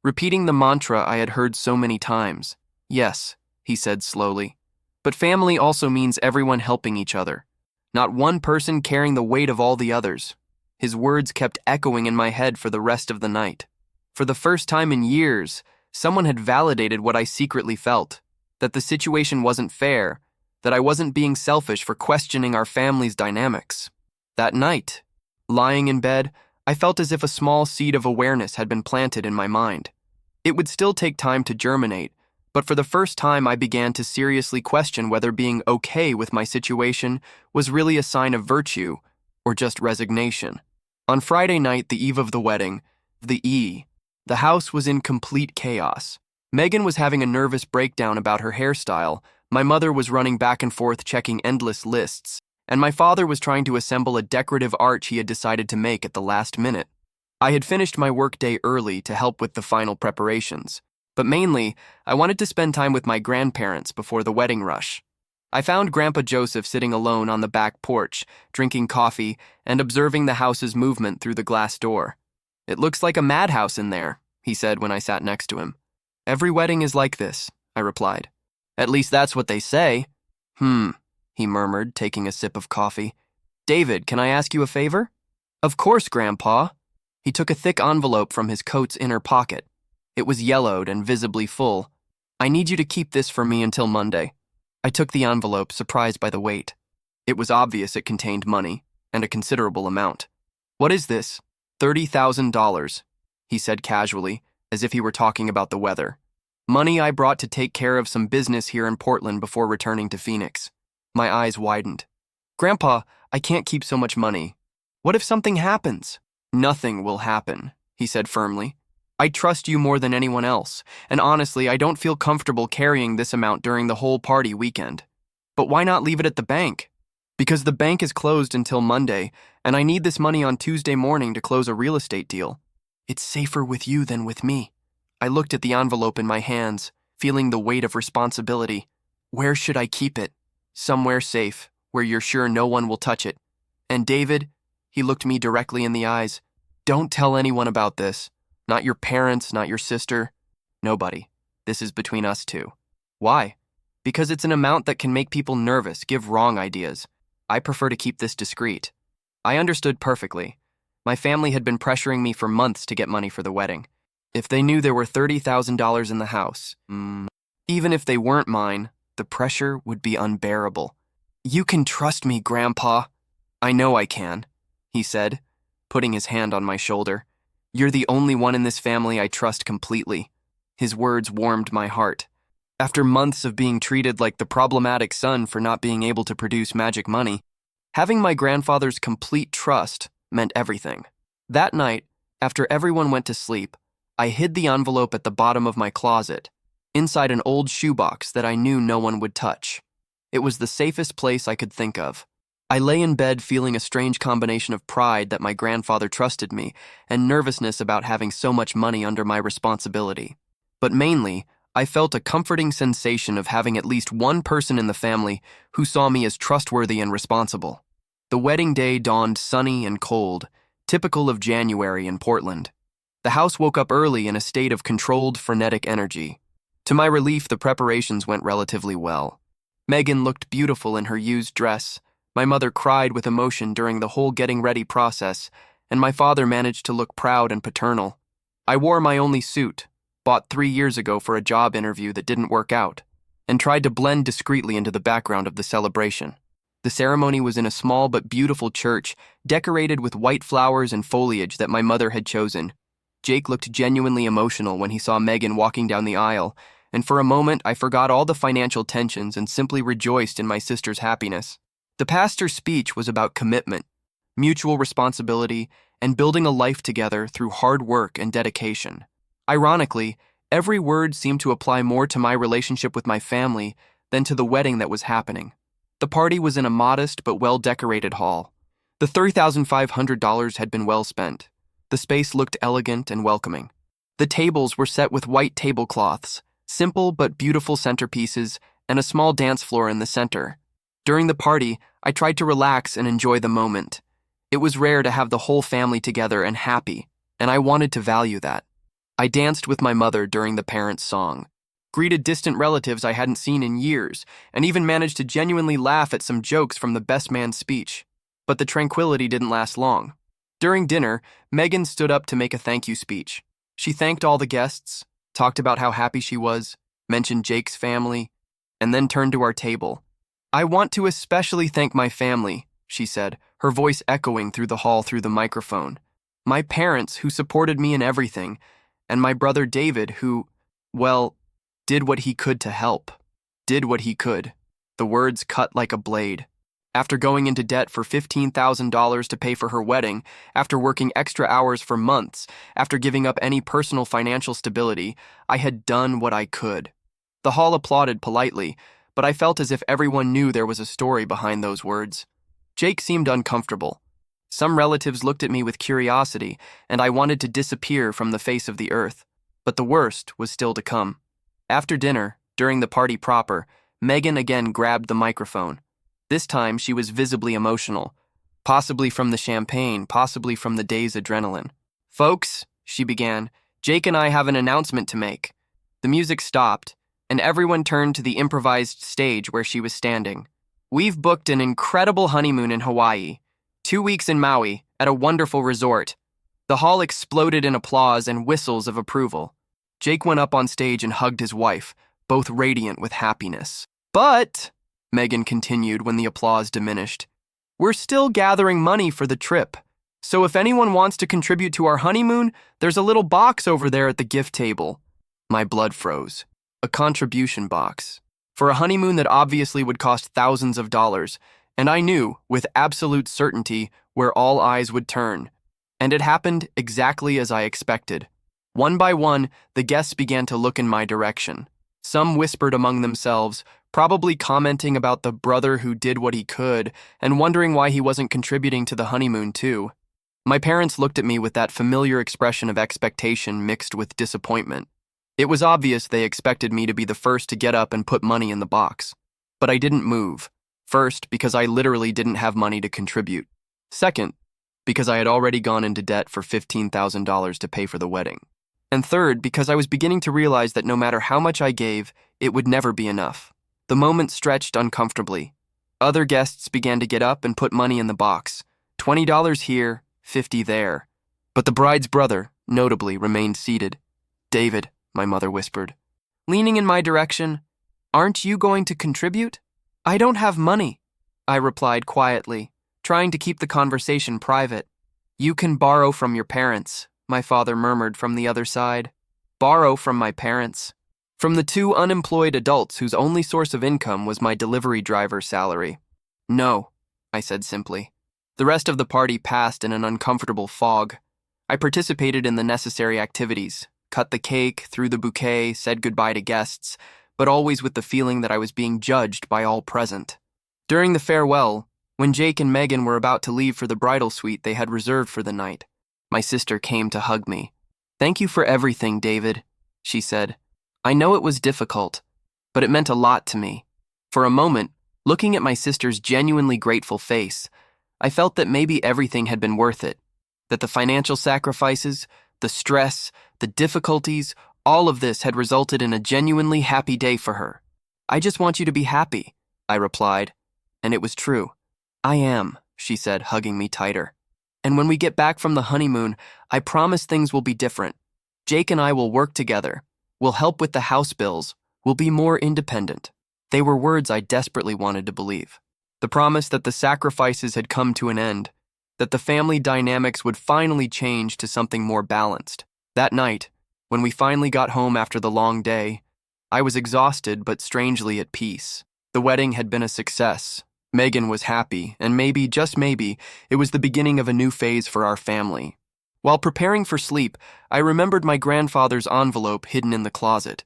repeating the mantra I had heard so many times. "Yes," he said slowly, "but family also means everyone helping each other, not one person carrying the weight of all the others." His words kept echoing in my head for the rest of the night. For the first time in years, someone had validated what I secretly felt, that the situation wasn't fair, that I wasn't being selfish for questioning our family's dynamics. That night, lying in bed, I felt as if a small seed of awareness had been planted in my mind. It would still take time to germinate, But for the first time, I began to seriously question whether being okay with my situation was really a sign of virtue or just resignation. On Friday night, the eve of the wedding, the house was in complete chaos. Megan was having a nervous breakdown about her hairstyle, my mother was running back and forth checking endless lists, and my father was trying to assemble a decorative arch he had decided to make at the last minute. I had finished my workday early to help with the final preparations, but mainly, I wanted to spend time with my grandparents before the wedding rush. I found Grandpa Joseph sitting alone on the back porch, drinking coffee and observing the house's movement through the glass door. "It looks like a madhouse in there," he said when I sat next to him. "Every wedding is like this," I replied. "At least that's what they say." He murmured, taking a sip of coffee. "David, can I ask you a favor?" "Of course, Grandpa." He took a thick envelope from his coat's inner pocket. It was yellowed and visibly full. "I need you to keep this for me until Monday." I took the envelope, surprised by the weight. It was obvious it contained money, and a considerable amount. "What is this?" $30,000, he said casually, as if he were talking about the weather. "Money I brought to take care of some business here in Portland before returning to Phoenix." My eyes widened. "Grandpa, I can't keep so much money. What if something happens?" "Nothing will happen," he said firmly. "I trust you more than anyone else, and honestly, I don't feel comfortable carrying this amount during the whole party weekend." "But why not leave it at the bank?" "Because the bank is closed until Monday, and I need this money on Tuesday morning to close a real estate deal." "It's safer with you than with me." I looked at the envelope in my hands, feeling the weight of responsibility. "Where should I keep it?" "Somewhere safe, where you're sure no one will touch it. And David," he looked me directly in the eyes, "don't tell anyone about this. Not your parents, not your sister. Nobody. This is between us two." "Why?" "Because it's an amount that can make people nervous, give wrong ideas. I prefer to keep this discreet." I understood perfectly. My family had been pressuring me for months to get money for the wedding. If they knew there were $30,000 in the house, even if they weren't mine, the pressure would be unbearable. "You can trust me, Grandpa." "I know I can," he said, putting his hand on my shoulder. "You're the only one in this family I trust completely." His words warmed my heart. After months of being treated like the problematic son for not being able to produce magic money, having my grandfather's complete trust meant everything. That night, after everyone went to sleep, I hid the envelope at the bottom of my closet, inside an old shoebox that I knew no one would touch. It was the safest place I could think of. I lay in bed feeling a strange combination of pride that my grandfather trusted me and nervousness about having so much money under my responsibility. But mainly, I felt a comforting sensation of having at least one person in the family who saw me as trustworthy and responsible. The wedding day dawned sunny and cold, typical of January in Portland. The house woke up early in a state of controlled, frenetic energy. To my relief, the preparations went relatively well. Megan looked beautiful in her used dress. My mother cried with emotion during the whole getting ready process, and my father managed to look proud and paternal. I wore my only suit, bought 3 years ago for a job interview that didn't work out, and tried to blend discreetly into the background of the celebration. The ceremony was in a small but beautiful church, decorated with white flowers and foliage that my mother had chosen. Jake looked genuinely emotional when he saw Megan walking down the aisle, and for a moment I forgot all the financial tensions and simply rejoiced in my sister's happiness. The pastor's speech was about commitment, mutual responsibility, and building a life together through hard work and dedication. Ironically, every word seemed to apply more to my relationship with my family than to the wedding that was happening. The party was in a modest but well-decorated hall. The $30,500 had been well spent. The space looked elegant and welcoming. The tables were set with white tablecloths, simple but beautiful centerpieces, and a small dance floor in the center. During the party, I tried to relax and enjoy the moment. It was rare to have the whole family together and happy, and I wanted to value that. I danced with my mother during the parents' song, greeted distant relatives I hadn't seen in years, and even managed to genuinely laugh at some jokes from the best man's speech. But the tranquility didn't last long. During dinner, Megan stood up to make a thank you speech. She thanked all the guests, talked about how happy she was, mentioned Jake's family, and then turned to our table. "I want to especially thank my family," she said, her voice echoing through the hall through the microphone. "My parents, who supported me in everything, and my brother David, who, well, Did what he could to help. Did what he could. The words cut like a blade. After going into debt for $15,000 to pay for her wedding, after working extra hours for months, after giving up any personal financial stability, I had done what I could. The hall applauded politely, but I felt as if everyone knew there was a story behind those words. Jake seemed uncomfortable. Some relatives looked at me with curiosity, and I wanted to disappear from the face of the earth. But the worst was still to come. After dinner, during the party proper, Megan again grabbed the microphone. This time she was visibly emotional, possibly from the champagne, possibly from the day's adrenaline. "Folks," she began, "Jake and I have an announcement to make." The music stopped, and everyone turned to the improvised stage where she was standing. "We've booked an incredible honeymoon in Hawaii, 2 weeks in Maui, at a wonderful resort." The hall exploded in applause and whistles of approval. Jake went up on stage and hugged his wife, both radiant with happiness. "But," Megan continued when the applause diminished, "we're still gathering money for the trip. So if anyone wants to contribute to our honeymoon, there's a little box over there at the gift table." My blood froze. A contribution box. For a honeymoon that obviously would cost thousands of dollars, and I knew, with absolute certainty, where all eyes would turn. And it happened exactly as I expected. One by one, the guests began to look in my direction. Some whispered among themselves, probably commenting about the brother who did what he could and wondering why he wasn't contributing to the honeymoon too. My parents looked at me with that familiar expression of expectation mixed with disappointment. It was obvious they expected me to be the first to get up and put money in the box. But I didn't move. First, because I literally didn't have money to contribute. Second, because I had already gone into debt for $15,000 to pay for the wedding. And third, because I was beginning to realize that no matter how much I gave, it would never be enough. The moment stretched uncomfortably. Other guests began to get up and put money in the box. $20 here, $50 there. But the bride's brother, notably, remained seated. "David," my mother whispered, leaning in my direction, "aren't you going to contribute?" "I don't have money," I replied quietly, trying to keep the conversation private. "You can borrow from your parents," my father murmured from the other side. Borrow from my parents. From the two unemployed adults whose only source of income was my delivery driver salary. "No," I said simply. The rest of the party passed in an uncomfortable fog. I participated in the necessary activities, cut the cake, threw the bouquet, said goodbye to guests, but always with the feeling that I was being judged by all present. During the farewell, when Jake and Megan were about to leave for the bridal suite they had reserved for the night, my sister came to hug me. "Thank you for everything, David," she said. "I know it was difficult, but it meant a lot to me." For a moment, looking at my sister's genuinely grateful face, I felt that maybe everything had been worth it, that the financial sacrifices, the stress, the difficulties, all of this had resulted in a genuinely happy day for her. "I just want you to be happy," I replied, and it was true. "I am," she said, hugging me tighter. "And when we get back from the honeymoon, I promise things will be different. Jake and I will work together. We'll help with the house bills. We'll be more independent." They were words I desperately wanted to believe. The promise that the sacrifices had come to an end, that the family dynamics would finally change to something more balanced. That night, when we finally got home after the long day, I was exhausted but strangely at peace. The wedding had been a success. Megan was happy, and maybe, just maybe, it was the beginning of a new phase for our family. While preparing for sleep, I remembered my grandfather's envelope hidden in the closet.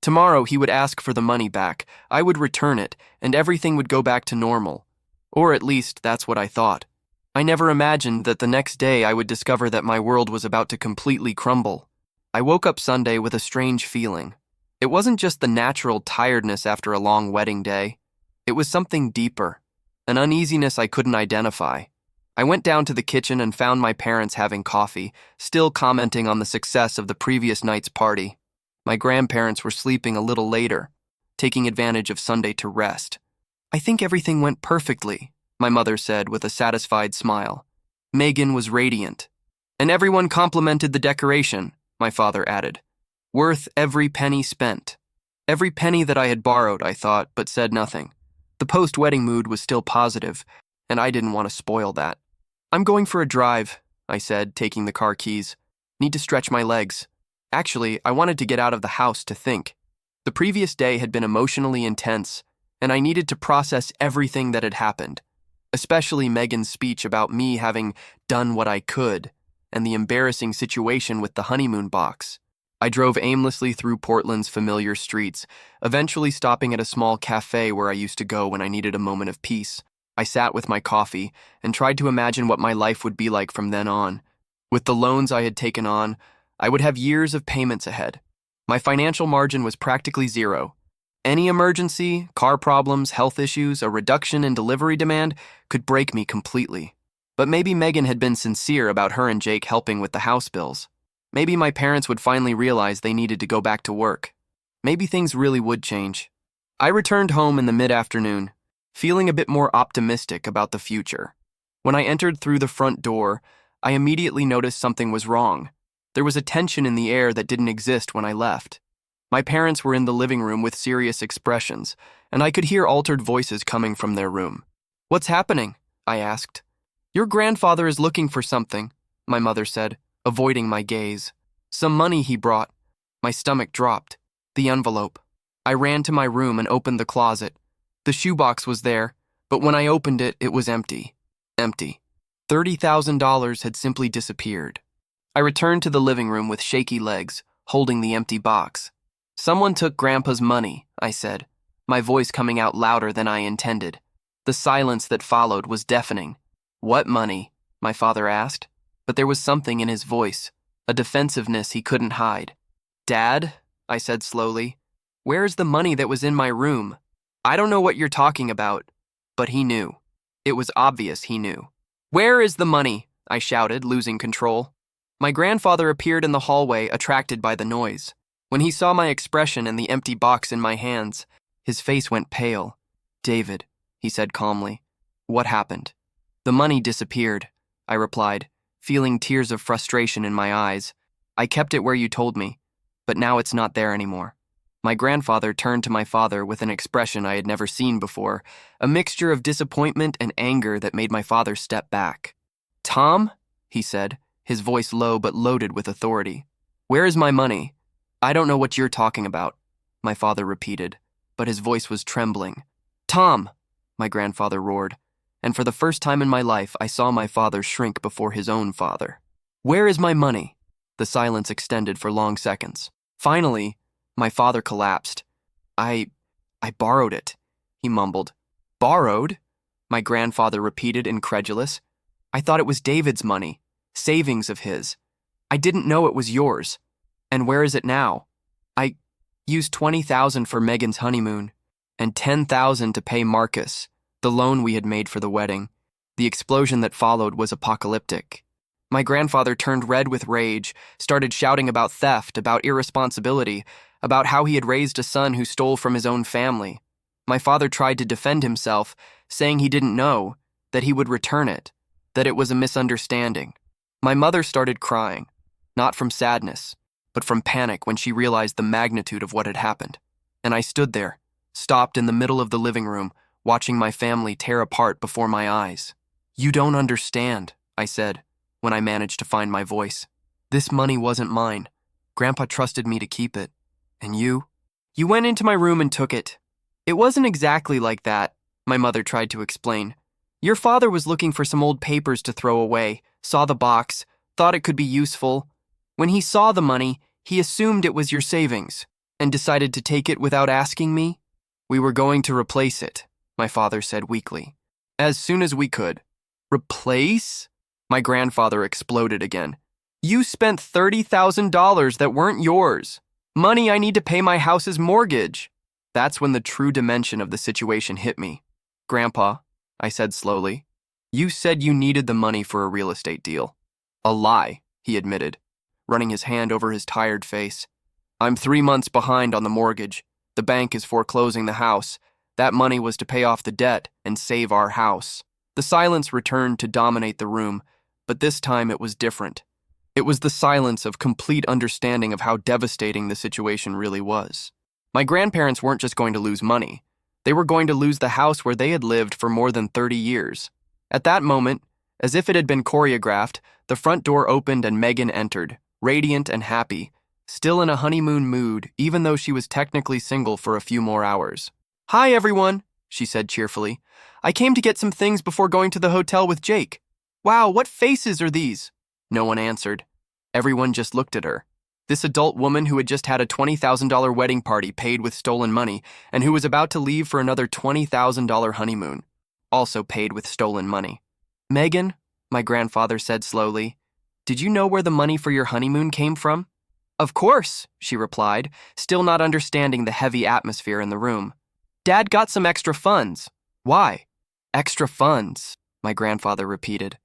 Tomorrow he would ask for the money back, I would return it, and everything would go back to normal. Or at least that's what I thought. I never imagined that the next day I would discover that my world was about to completely crumble. I woke up Sunday with a strange feeling. It wasn't just the natural tiredness after a long wedding day. It was something deeper, an uneasiness I couldn't identify. I went down to the kitchen and found my parents having coffee, still commenting on the success of the previous night's party. My grandparents were sleeping a little later, taking advantage of Sunday to rest. "I think everything went perfectly," my mother said with a satisfied smile. Megan was radiant. "And everyone complimented the decoration," my father added. "Worth every penny spent." Every penny that I had borrowed, I thought, but said nothing. The post-wedding mood was still positive, and I didn't want to spoil that. "I'm going for a drive," I said, taking the car keys. "Need to stretch my legs. Actually, I wanted to get out of the house to think." The previous day had been emotionally intense, and I needed to process everything that had happened, especially Megan's speech about me having done what I could, and the embarrassing situation with the honeymoon box. I drove aimlessly through Portland's familiar streets, eventually stopping at a small cafe where I used to go when I needed a moment of peace. I sat with my coffee and tried to imagine what my life would be like from then on. With the loans I had taken on, I would have years of payments ahead. My financial margin was practically zero. Any emergency, car problems, health issues, a reduction in delivery demand could break me completely. But maybe Megan had been sincere about her and Jake helping with the house bills. Maybe my parents would finally realize they needed to go back to work. Maybe things really would change. I returned home in the mid-afternoon, feeling a bit more optimistic about the future. When I entered through the front door, I immediately noticed something was wrong. There was a tension in the air that didn't exist when I left. My parents were in the living room with serious expressions, and I could hear altered voices coming from their room. "What's happening?" I asked. "Your grandfather is looking for something," my mother said, avoiding my gaze. "Some money he brought." My stomach dropped. The envelope. I ran to my room and opened the closet. The shoebox was there, but when I opened it, it was empty. Empty. $30,000 had simply disappeared. I returned to the living room with shaky legs, holding the empty box. "Someone took Grandpa's money," I said, my voice coming out louder than I intended. The silence that followed was deafening. "What money?" my father asked, but there was something in his voice, a defensiveness he couldn't hide. "Dad," I said slowly, "where's the money that was in my room?" "I don't know what you're talking about." But he knew. It was obvious he knew. "Where is the money?" I shouted, losing control. My grandfather appeared in the hallway, attracted by the noise. When he saw my expression and the empty box in my hands, his face went pale. "David," he said calmly, "what happened?" "The money disappeared," I replied, feeling tears of frustration in my eyes. "I kept it where you told me, but now it's not there anymore." My grandfather turned to my father with an expression I had never seen before, a mixture of disappointment and anger that made my father step back. "Tom," he said, his voice low but loaded with authority. "Where is my money?" "I don't know what you're talking about," my father repeated, but his voice was trembling. "Tom," my grandfather roared, and for the first time in my life I saw my father shrink before his own father. "Where is my money?" The silence extended for long seconds. Finally, my father collapsed. I borrowed it," he mumbled. "Borrowed?" my grandfather repeated, incredulous. "I thought it was David's money, savings of his. I didn't know it was yours. And where is it now?" "I used $20,000 for Megan's honeymoon and $10,000 to pay Marcus, the loan we had made for the wedding." The explosion that followed was apocalyptic. My grandfather turned red with rage, started shouting about theft, about irresponsibility, about how he had raised a son who stole from his own family. My father tried to defend himself, saying he didn't know, that he would return it, that it was a misunderstanding. My mother started crying, not from sadness, but from panic when she realized the magnitude of what had happened. And I stood there, stopped in the middle of the living room, watching my family tear apart before my eyes. "You don't understand," I said, when I managed to find my voice. "This money wasn't mine. Grandpa trusted me to keep it. And you went into my room and took it." "It wasn't exactly like that," my mother tried to explain. "Your father was looking for some old papers to throw away, saw the box, thought it could be useful. When he saw the money, he assumed it was your savings, and decided to take it without asking me. We were going to replace it," my father said weakly, "as soon as we could." "Replace?" My grandfather exploded again. "You spent $30,000 that weren't yours. Money I need to pay my house's mortgage." That's when the true dimension of the situation hit me. "Grandpa," I said slowly, "you said you needed the money for a real estate deal." "A lie," he admitted, running his hand over his tired face. "I'm 3 months behind on the mortgage. The bank is foreclosing the house. That money was to pay off the debt and save our house." The silence returned to dominate the room, but this time it was different. It was the silence of complete understanding of how devastating the situation really was. My grandparents weren't just going to lose money. They were going to lose the house where they had lived for more than 30 years. At that moment, as if it had been choreographed, the front door opened and Megan entered, radiant and happy, still in a honeymoon mood, even though she was technically single for a few more hours. "Hi, everyone," she said cheerfully. "I came to get some things before going to the hotel with Jake." "Wow, what faces are these?" No one answered. Everyone just looked at her. This adult woman who had just had a $20,000 wedding party paid with stolen money and who was about to leave for another $20,000 honeymoon, also paid with stolen money. "Megan," my grandfather said slowly, "did you know where the money for your honeymoon came from?" "Of course," she replied, still not understanding the heavy atmosphere in the room. "Dad got some extra funds." "Why?" "Extra funds," my grandfather repeated.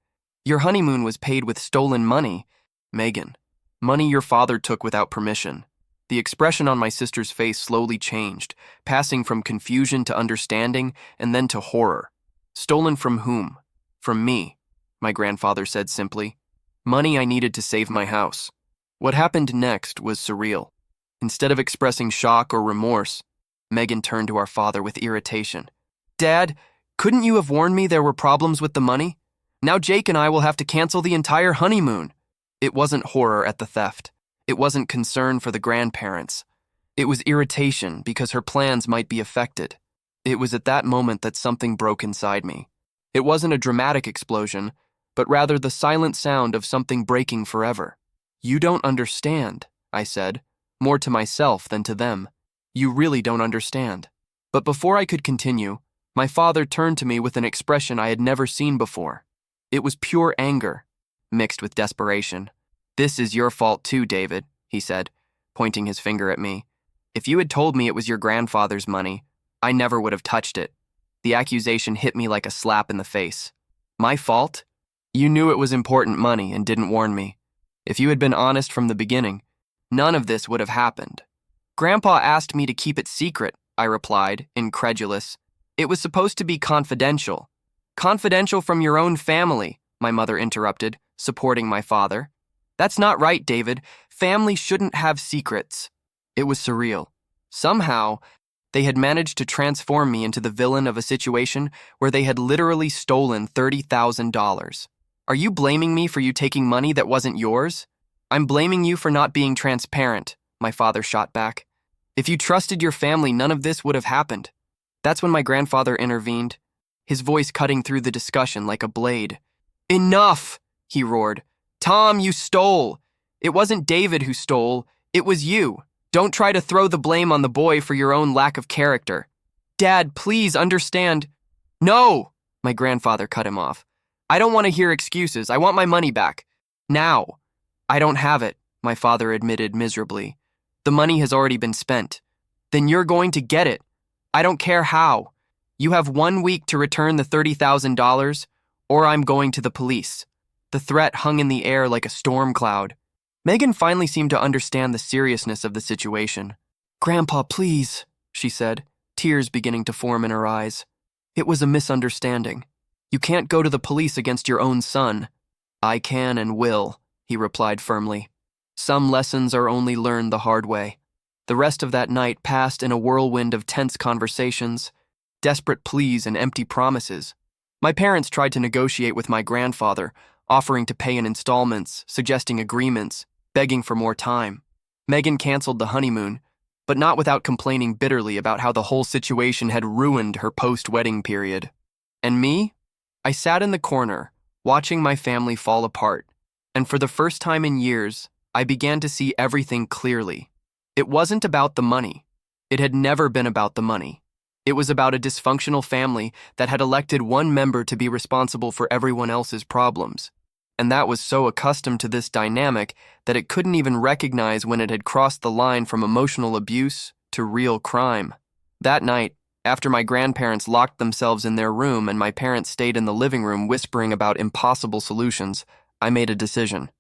"Your honeymoon was paid with stolen money, Megan. Money your father took without permission." The expression on my sister's face slowly changed, passing from confusion to understanding and then to horror. "Stolen from whom?" "From me," my grandfather said simply. "Money I needed to save my house." What happened next was surreal. Instead of expressing shock or remorse, Megan turned to our father with irritation. "Dad, couldn't you have warned me there were problems with the money? Now Jake and I will have to cancel the entire honeymoon." It wasn't horror at the theft. It wasn't concern for the grandparents. It was irritation because her plans might be affected. It was at that moment that something broke inside me. It wasn't a dramatic explosion, but rather the silent sound of something breaking forever. "You don't understand," I said, more to myself than to them. "You really don't understand." But before I could continue, my father turned to me with an expression I had never seen before. It was pure anger, mixed with desperation. "This is your fault too, David," he said, pointing his finger at me. "If you had told me it was your grandfather's money, I never would have touched it." The accusation hit me like a slap in the face. "My fault? You knew it was important money and didn't warn me. If you had been honest from the beginning, none of this would have happened." "Grandpa asked me to keep it secret," I replied, incredulous. "It was supposed to be confidential." "Confidential from your own family," my mother interrupted, supporting my father. "That's not right, David. Family shouldn't have secrets." It was surreal. Somehow, they had managed to transform me into the villain of a situation where they had literally stolen $30,000. "Are you blaming me for you taking money that wasn't yours?" "I'm blaming you for not being transparent," my father shot back. "If you trusted your family, none of this would have happened." That's when my grandfather intervened, his voice cutting through the discussion like a blade. "Enough!" he roared. "Tom, you stole. It wasn't David who stole. It was you. Don't try to throw the blame on the boy for your own lack of character." "Dad, please understand." "No!" my grandfather cut him off. "I don't want to hear excuses. I want my money back. Now." "I don't have it," my father admitted miserably. "The money has already been spent." "Then you're going to get it. I don't care how. You have 1 week to return the $30,000, or I'm going to the police." The threat hung in the air like a storm cloud. Megan finally seemed to understand the seriousness of the situation. "Grandpa, please," she said, tears beginning to form in her eyes. "It was a misunderstanding. You can't go to the police against your own son." "I can and will," he replied firmly. "Some lessons are only learned the hard way." The rest of that night passed in a whirlwind of tense conversations, desperate pleas, and empty promises. My parents tried to negotiate with my grandfather, offering to pay in installments, suggesting agreements, begging for more time. Megan canceled the honeymoon, but not without complaining bitterly about how the whole situation had ruined her post-wedding period. And me? I sat in the corner, watching my family fall apart, and for the first time in years, I began to see everything clearly. It wasn't about the money. It had never been about the money. It was about a dysfunctional family that had elected one member to be responsible for everyone else's problems. And that was so accustomed to this dynamic that it couldn't even recognize when it had crossed the line from emotional abuse to real crime. That night, after my grandparents locked themselves in their room and my parents stayed in the living room whispering about impossible solutions, I made a decision.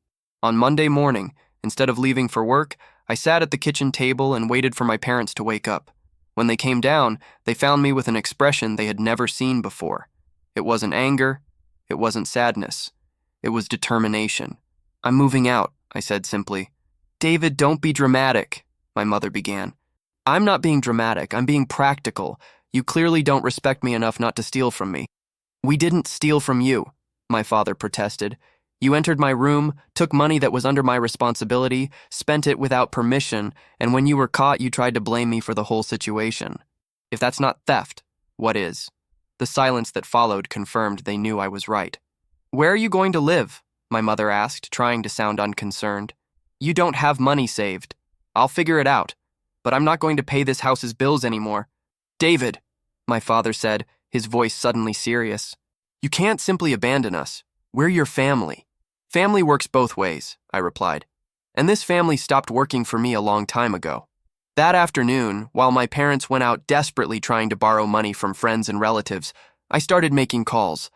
On Monday morning, instead of leaving for work, I sat at the kitchen table and waited for my parents to wake up. When they came down, they found me with an expression they had never seen before. It wasn't anger. It wasn't sadness. It was determination. "I'm moving out," I said simply. "David, don't be dramatic," my mother began. "I'm not being dramatic. I'm being practical. You clearly don't respect me enough not to steal from me." "We didn't steal from you," my father protested. You entered my room, took money that was under my responsibility, spent it without permission, and when you were caught, you tried to blame me for the whole situation. If that's not theft, what is? The silence that followed confirmed they knew I was right. Where are you going to live? My mother asked, trying to sound unconcerned. You don't have money saved. I'll figure it out, but I'm not going to pay this house's bills anymore. David, my father said, his voice suddenly serious. You can't simply abandon us. We're your family. Family works both ways, I replied. And this family stopped working for me a long time ago. That afternoon, while my parents went out desperately trying to borrow money from friends and relatives, I started making calls.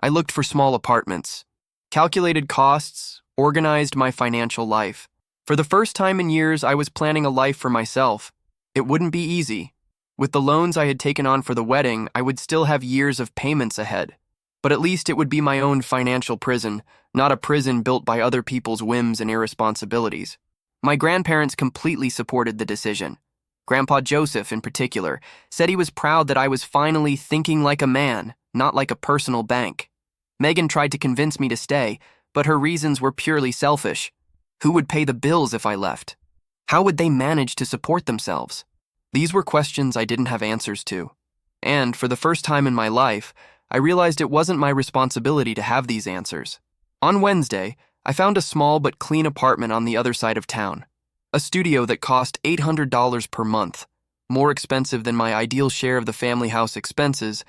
I looked for small apartments, calculated costs, organized my financial life. For the first time in years, I was planning a life for myself. It wouldn't be easy. With the loans I had taken on for the wedding, I would still have years of payments ahead. But at least it would be my own financial prison, not a prison built by other people's whims and irresponsibilities. My grandparents completely supported the decision. Grandpa Joseph, in particular, said he was proud that I was finally thinking like a man, not like a personal bank. Megan tried to convince me to stay, but her reasons were purely selfish. Who would pay the bills if I left? How would they manage to support themselves? These were questions I didn't have answers to. And for the first time in my life, I realized it wasn't my responsibility to have these answers. On Wednesday, I found a small but clean apartment on the other side of town. A studio that cost $800 per month, more expensive than my ideal share of the family house expenses,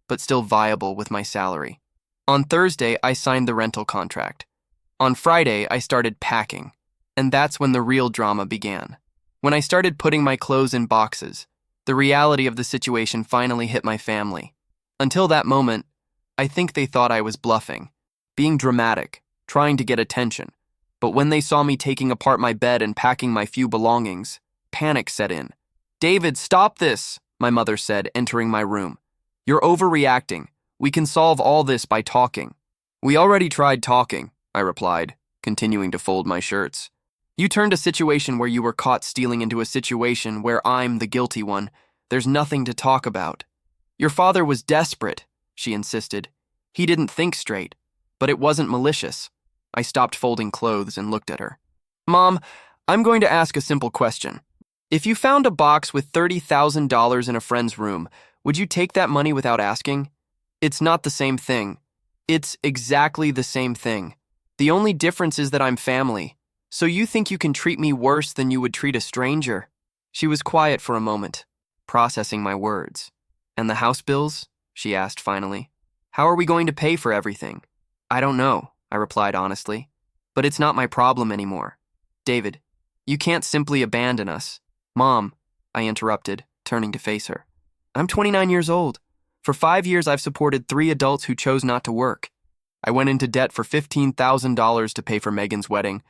but still viable with my salary. On Thursday, I signed the rental contract. On Friday, I started packing, and that's when the real drama began. When I started putting my clothes in boxes, the reality of the situation finally hit my family. Until that moment, I think they thought I was bluffing, being dramatic, trying to get attention. But when they saw me taking apart my bed and packing my few belongings, panic set in. David, stop this, my mother said, entering my room. You're overreacting. We can solve all this by talking. We already tried talking, I replied, continuing to fold my shirts. You turned a situation where you were caught stealing into a situation where I'm the guilty one. There's nothing to talk about. Your father was desperate, she insisted. He didn't think straight, but it wasn't malicious. I stopped folding clothes and looked at her. Mom, I'm going to ask a simple question. If you found a box with $30,000 in a friend's room, would you take that money without asking? It's not the same thing. It's exactly the same thing. The only difference is that I'm family. So you think you can treat me worse than you would treat a stranger? She was quiet for a moment, processing my words. And the house bills? She asked finally. How are we going to pay for everything? I don't know, I replied honestly. But it's not my problem anymore. David, you can't simply abandon us. Mom, I interrupted, turning to face her. I'm 29 years old. For 5 years, I've supported 3 adults who chose not to work. I went into debt for $15,000 to pay for Megan's wedding,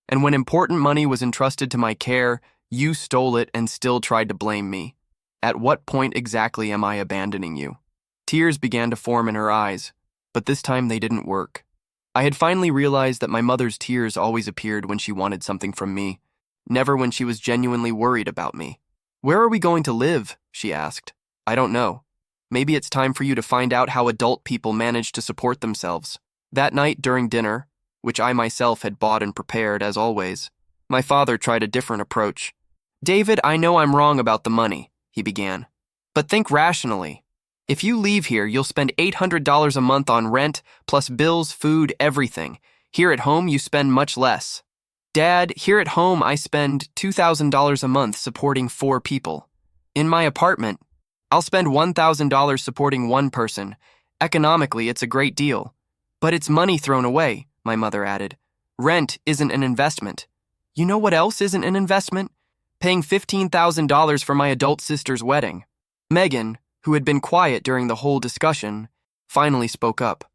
and when important money was entrusted to my care, you stole it and still tried to blame me. At what point exactly am I abandoning you? Tears began to form in her eyes, but this time they didn't work. I had finally realized that my mother's tears always appeared when she wanted something from me, never when she was genuinely worried about me. Where are we going to live? She asked. I don't know. Maybe it's time for you to find out how adult people manage to support themselves. That night during dinner, which I myself had bought and prepared as always, my father tried a different approach. David, I know I'm wrong about the money, he began. But think rationally. If you leave here, you'll spend $800 a month on rent, plus bills, food, everything. Here at home, you spend much less. Dad, here at home, I spend $2,000 a month supporting 4 people. In my apartment, I'll spend $1,000 supporting 1 person. Economically, it's a great deal. But it's money thrown away, my mother added. Rent isn't an investment. You know what else isn't an investment? Paying $15,000 for my adult sister's wedding. Megan, who had been quiet during the whole discussion, finally spoke up.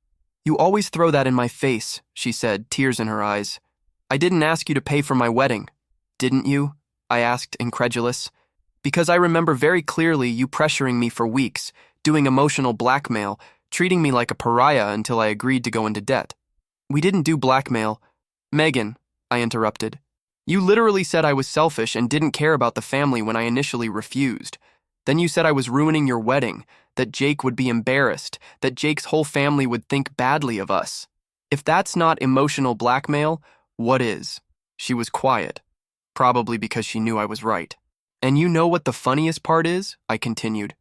You always throw that in my face, she said, tears in her eyes. I didn't ask you to pay for my wedding. Didn't you? I asked, incredulous. Because I remember very clearly you pressuring me for weeks, doing emotional blackmail, treating me like a pariah until I agreed to go into debt. We didn't do blackmail. Megan, I interrupted. You literally said I was selfish and didn't care about the family when I initially refused. Then you said I was ruining your wedding, that Jake would be embarrassed, that Jake's whole family would think badly of us. If that's not emotional blackmail, what is? She was quiet, probably because she knew I was right. And you know what the funniest part is? I continued.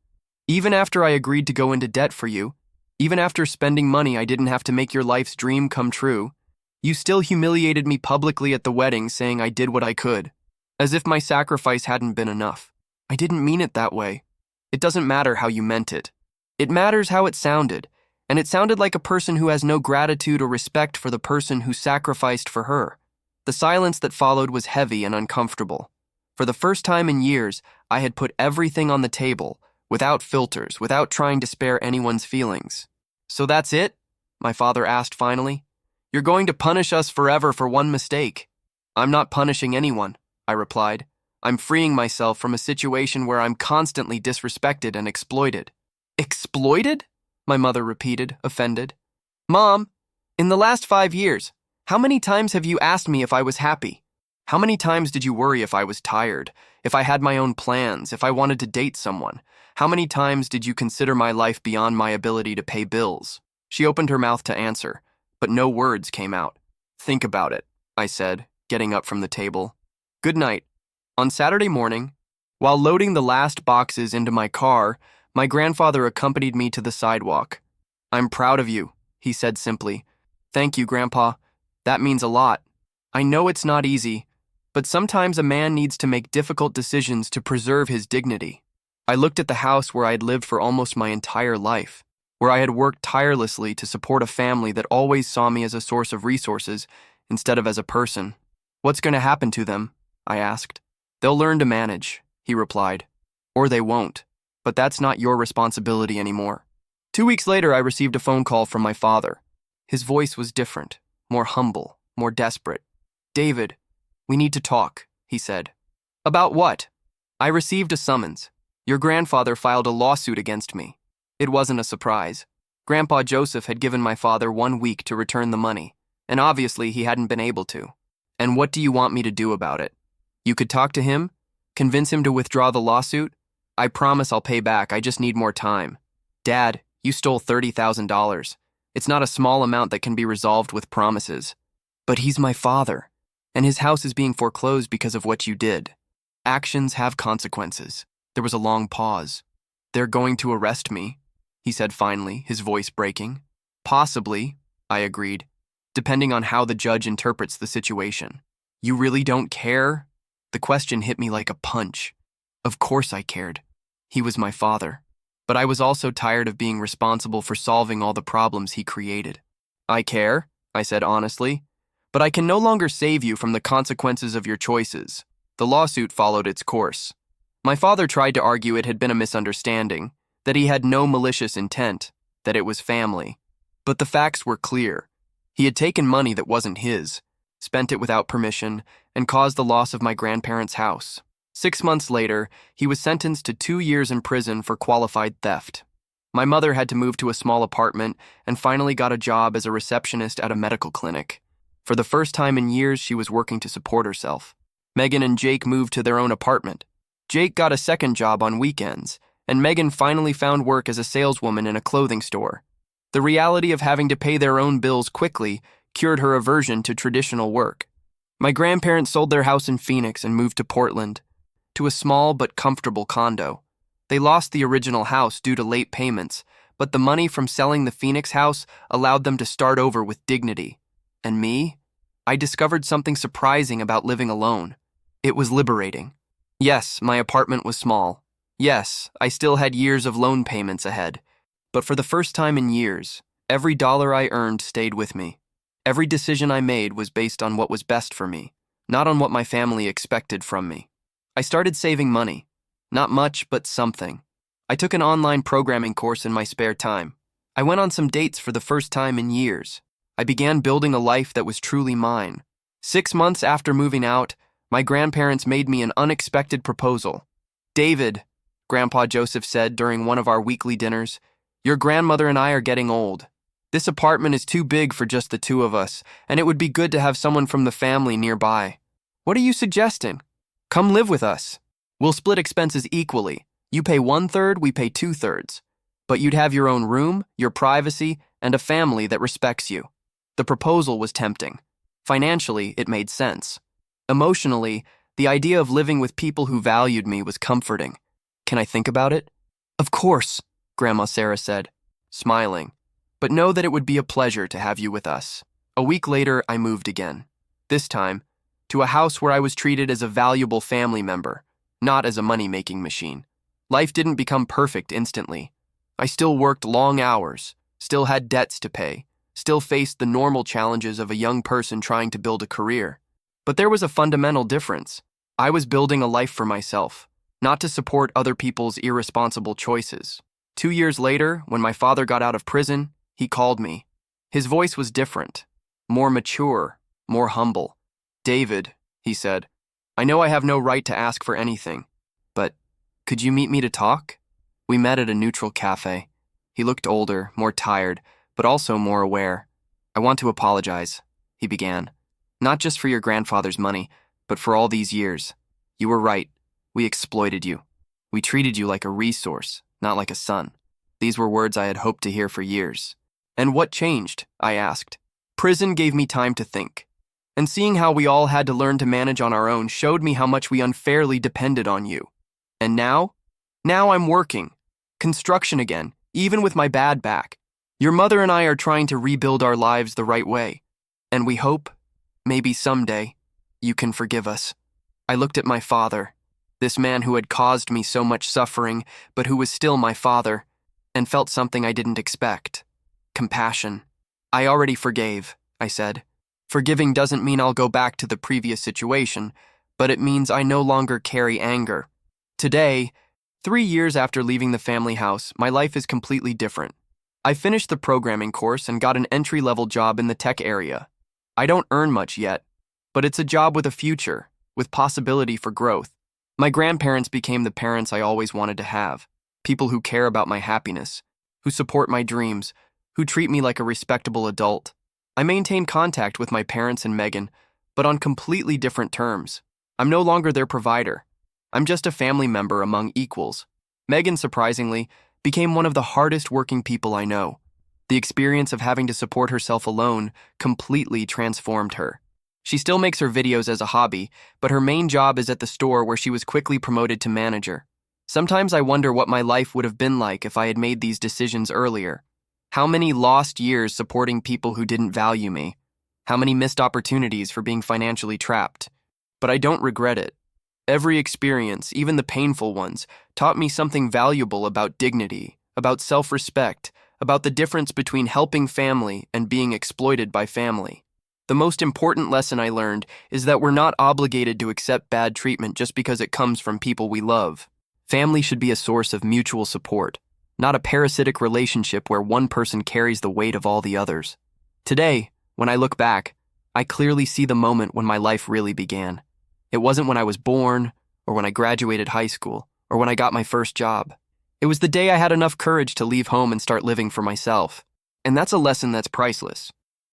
Even after I agreed to go into debt for you, even after spending money I didn't have to make your life's dream come true, you still humiliated me publicly at the wedding saying I did what I could, as if my sacrifice hadn't been enough. I didn't mean it that way. It doesn't matter how you meant it. It matters how it sounded, and it sounded like a person who has no gratitude or respect for the person who sacrificed for her. The silence that followed was heavy and uncomfortable. For the first time in years, I had put everything on the table, without filters, without trying to spare anyone's feelings. So that's it? My father asked finally. You're going to punish us forever for one mistake. I'm not punishing anyone, I replied. I'm freeing myself from a situation where I'm constantly disrespected and exploited. Exploited? My mother repeated, offended. Mom, in the last 5 years, how many times have you asked me if I was happy? How many times did you worry if I was tired, if I had my own plans, if I wanted to date someone? How many times did you consider my life beyond my ability to pay bills? She opened her mouth to answer, but no words came out. Think about it, I said, getting up from the table. Good night. On Saturday morning, while loading the last boxes into my car, my grandfather accompanied me to the sidewalk. I'm proud of you, he said simply. Thank you, Grandpa. That means a lot. I know it's not easy, but sometimes a man needs to make difficult decisions to preserve his dignity. I looked at the house where I had lived for almost my entire life, where I had worked tirelessly to support a family that always saw me as a source of resources instead of as a person. What's going to happen to them? I asked. They'll learn to manage, he replied. Or they won't. But that's not your responsibility anymore. 2 weeks later, I received a phone call from my father. His voice was different, more humble, more desperate. David, we need to talk, he said. About what? I received a summons. Your grandfather filed a lawsuit against me. It wasn't a surprise. Grandpa Joseph had given my father 1 week to return the money, and obviously he hadn't been able to. And what do you want me to do about it? You could talk to him? Convince him to withdraw the lawsuit? I promise I'll pay back, I just need more time. Dad, you stole $30,000. It's not a small amount that can be resolved with promises. But he's my father, and his house is being foreclosed because of what you did. Actions have consequences. There was a long pause. They're going to arrest me, he said finally, his voice breaking. Possibly, I agreed, depending on how the judge interprets the situation. You really don't care? The question hit me like a punch. Of course I cared. He was my father. But I was also tired of being responsible for solving all the problems he created. I care, I said honestly, but I can no longer save you from the consequences of your choices. The lawsuit followed its course. My father tried to argue it had been a misunderstanding, that he had no malicious intent, that it was family. But the facts were clear. He had taken money that wasn't his, spent it without permission, and caused the loss of my grandparents' house. 6 months later, he was sentenced to 2 years in prison for qualified theft. My mother had to move to a small apartment and finally got a job as a receptionist at a medical clinic. For the first time in years, she was working to support herself. Megan and Jake moved to their own apartment. Jake got a second job on weekends, and Megan finally found work as a saleswoman in a clothing store. The reality of having to pay their own bills quickly cured her aversion to traditional work. My grandparents sold their house in Phoenix and moved to Portland, to a small but comfortable condo. They lost the original house due to late payments, but the money from selling the Phoenix house allowed them to start over with dignity. And me? I discovered something surprising about living alone. It was liberating. Yes, my apartment was small. Yes, I still had years of loan payments ahead. But for the first time in years, every dollar I earned stayed with me. Every decision I made was based on what was best for me, not on what my family expected from me. I started saving money. Not much, but something. I took an online programming course in my spare time. I went on some dates for the first time in years. I began building a life that was truly mine. 6 months after moving out, my grandparents made me an unexpected proposal. David, Grandpa Joseph said during one of our weekly dinners, your grandmother and I are getting old. This apartment is too big for just the two of us, and it would be good to have someone from the family nearby. What are you suggesting? Come live with us. We'll split expenses equally. You pay 1/3, we pay 2/3. But you'd have your own room, your privacy, and a family that respects you. The proposal was tempting. Financially, it made sense. Emotionally, the idea of living with people who valued me was comforting. Can I think about it? Of course, Grandma Sarah said, smiling. But know that it would be a pleasure to have you with us. A week later, I moved again. This time, to a house where I was treated as a valuable family member, not as a money-making machine. Life didn't become perfect instantly. I still worked long hours, still had debts to pay, still faced the normal challenges of a young person trying to build a career. But there was a fundamental difference. I was building a life for myself, not to support other people's irresponsible choices. 2 years later, when my father got out of prison, he called me. His voice was different, more mature, more humble. "David," he said, "I know I have no right to ask for anything, but could you meet me to talk?" We met at a neutral cafe. He looked older, more tired, but also more aware. "I want to apologize," he began. "Not just for your grandfather's money, but for all these years. You were right. We exploited you. We treated you like a resource, not like a son." These were words I had hoped to hear for years. "And what changed?" I asked. Prison gave me time to think. And seeing how we all had to learn to manage on our own showed me how much we unfairly depended on you. And now? Now I'm working. Construction again, even with my bad back. Your mother and I are trying to rebuild our lives the right way. And we hope, maybe someday, you can forgive us. I looked at my father, this man who had caused me so much suffering, but who was still my father, and felt something I didn't expect. Compassion. "I already forgave," I said. "Forgiving doesn't mean I'll go back to the previous situation, but it means I no longer carry anger." Today, 3 years after leaving the family house, my life is completely different. I finished the programming course and got an entry-level job in the tech area. I don't earn much yet, but it's a job with a future, with possibility for growth. My grandparents became the parents I always wanted to have, people who care about my happiness, who support my dreams, who treat me like a respectable adult. I maintain contact with my parents and Megan, but on completely different terms. I'm no longer their provider. I'm just a family member among equals. Megan, surprisingly, became one of the hardest working people I know. The experience of having to support herself alone completely transformed her. She still makes her videos as a hobby, but her main job is at the store where she was quickly promoted to manager. Sometimes I wonder what my life would have been like if I had made these decisions earlier. How many lost years supporting people who didn't value me? How many missed opportunities for being financially trapped? But I don't regret it. Every experience, even the painful ones, taught me something valuable about dignity, about self-respect, about the difference between helping family and being exploited by family. The most important lesson I learned is that we're not obligated to accept bad treatment just because it comes from people we love. Family should be a source of mutual support, not a parasitic relationship where one person carries the weight of all the others. Today, when I look back, I clearly see the moment when my life really began. It wasn't when I was born, or when I graduated high school, or when I got my first job. It was the day I had enough courage to leave home and start living for myself. And that's a lesson that's priceless.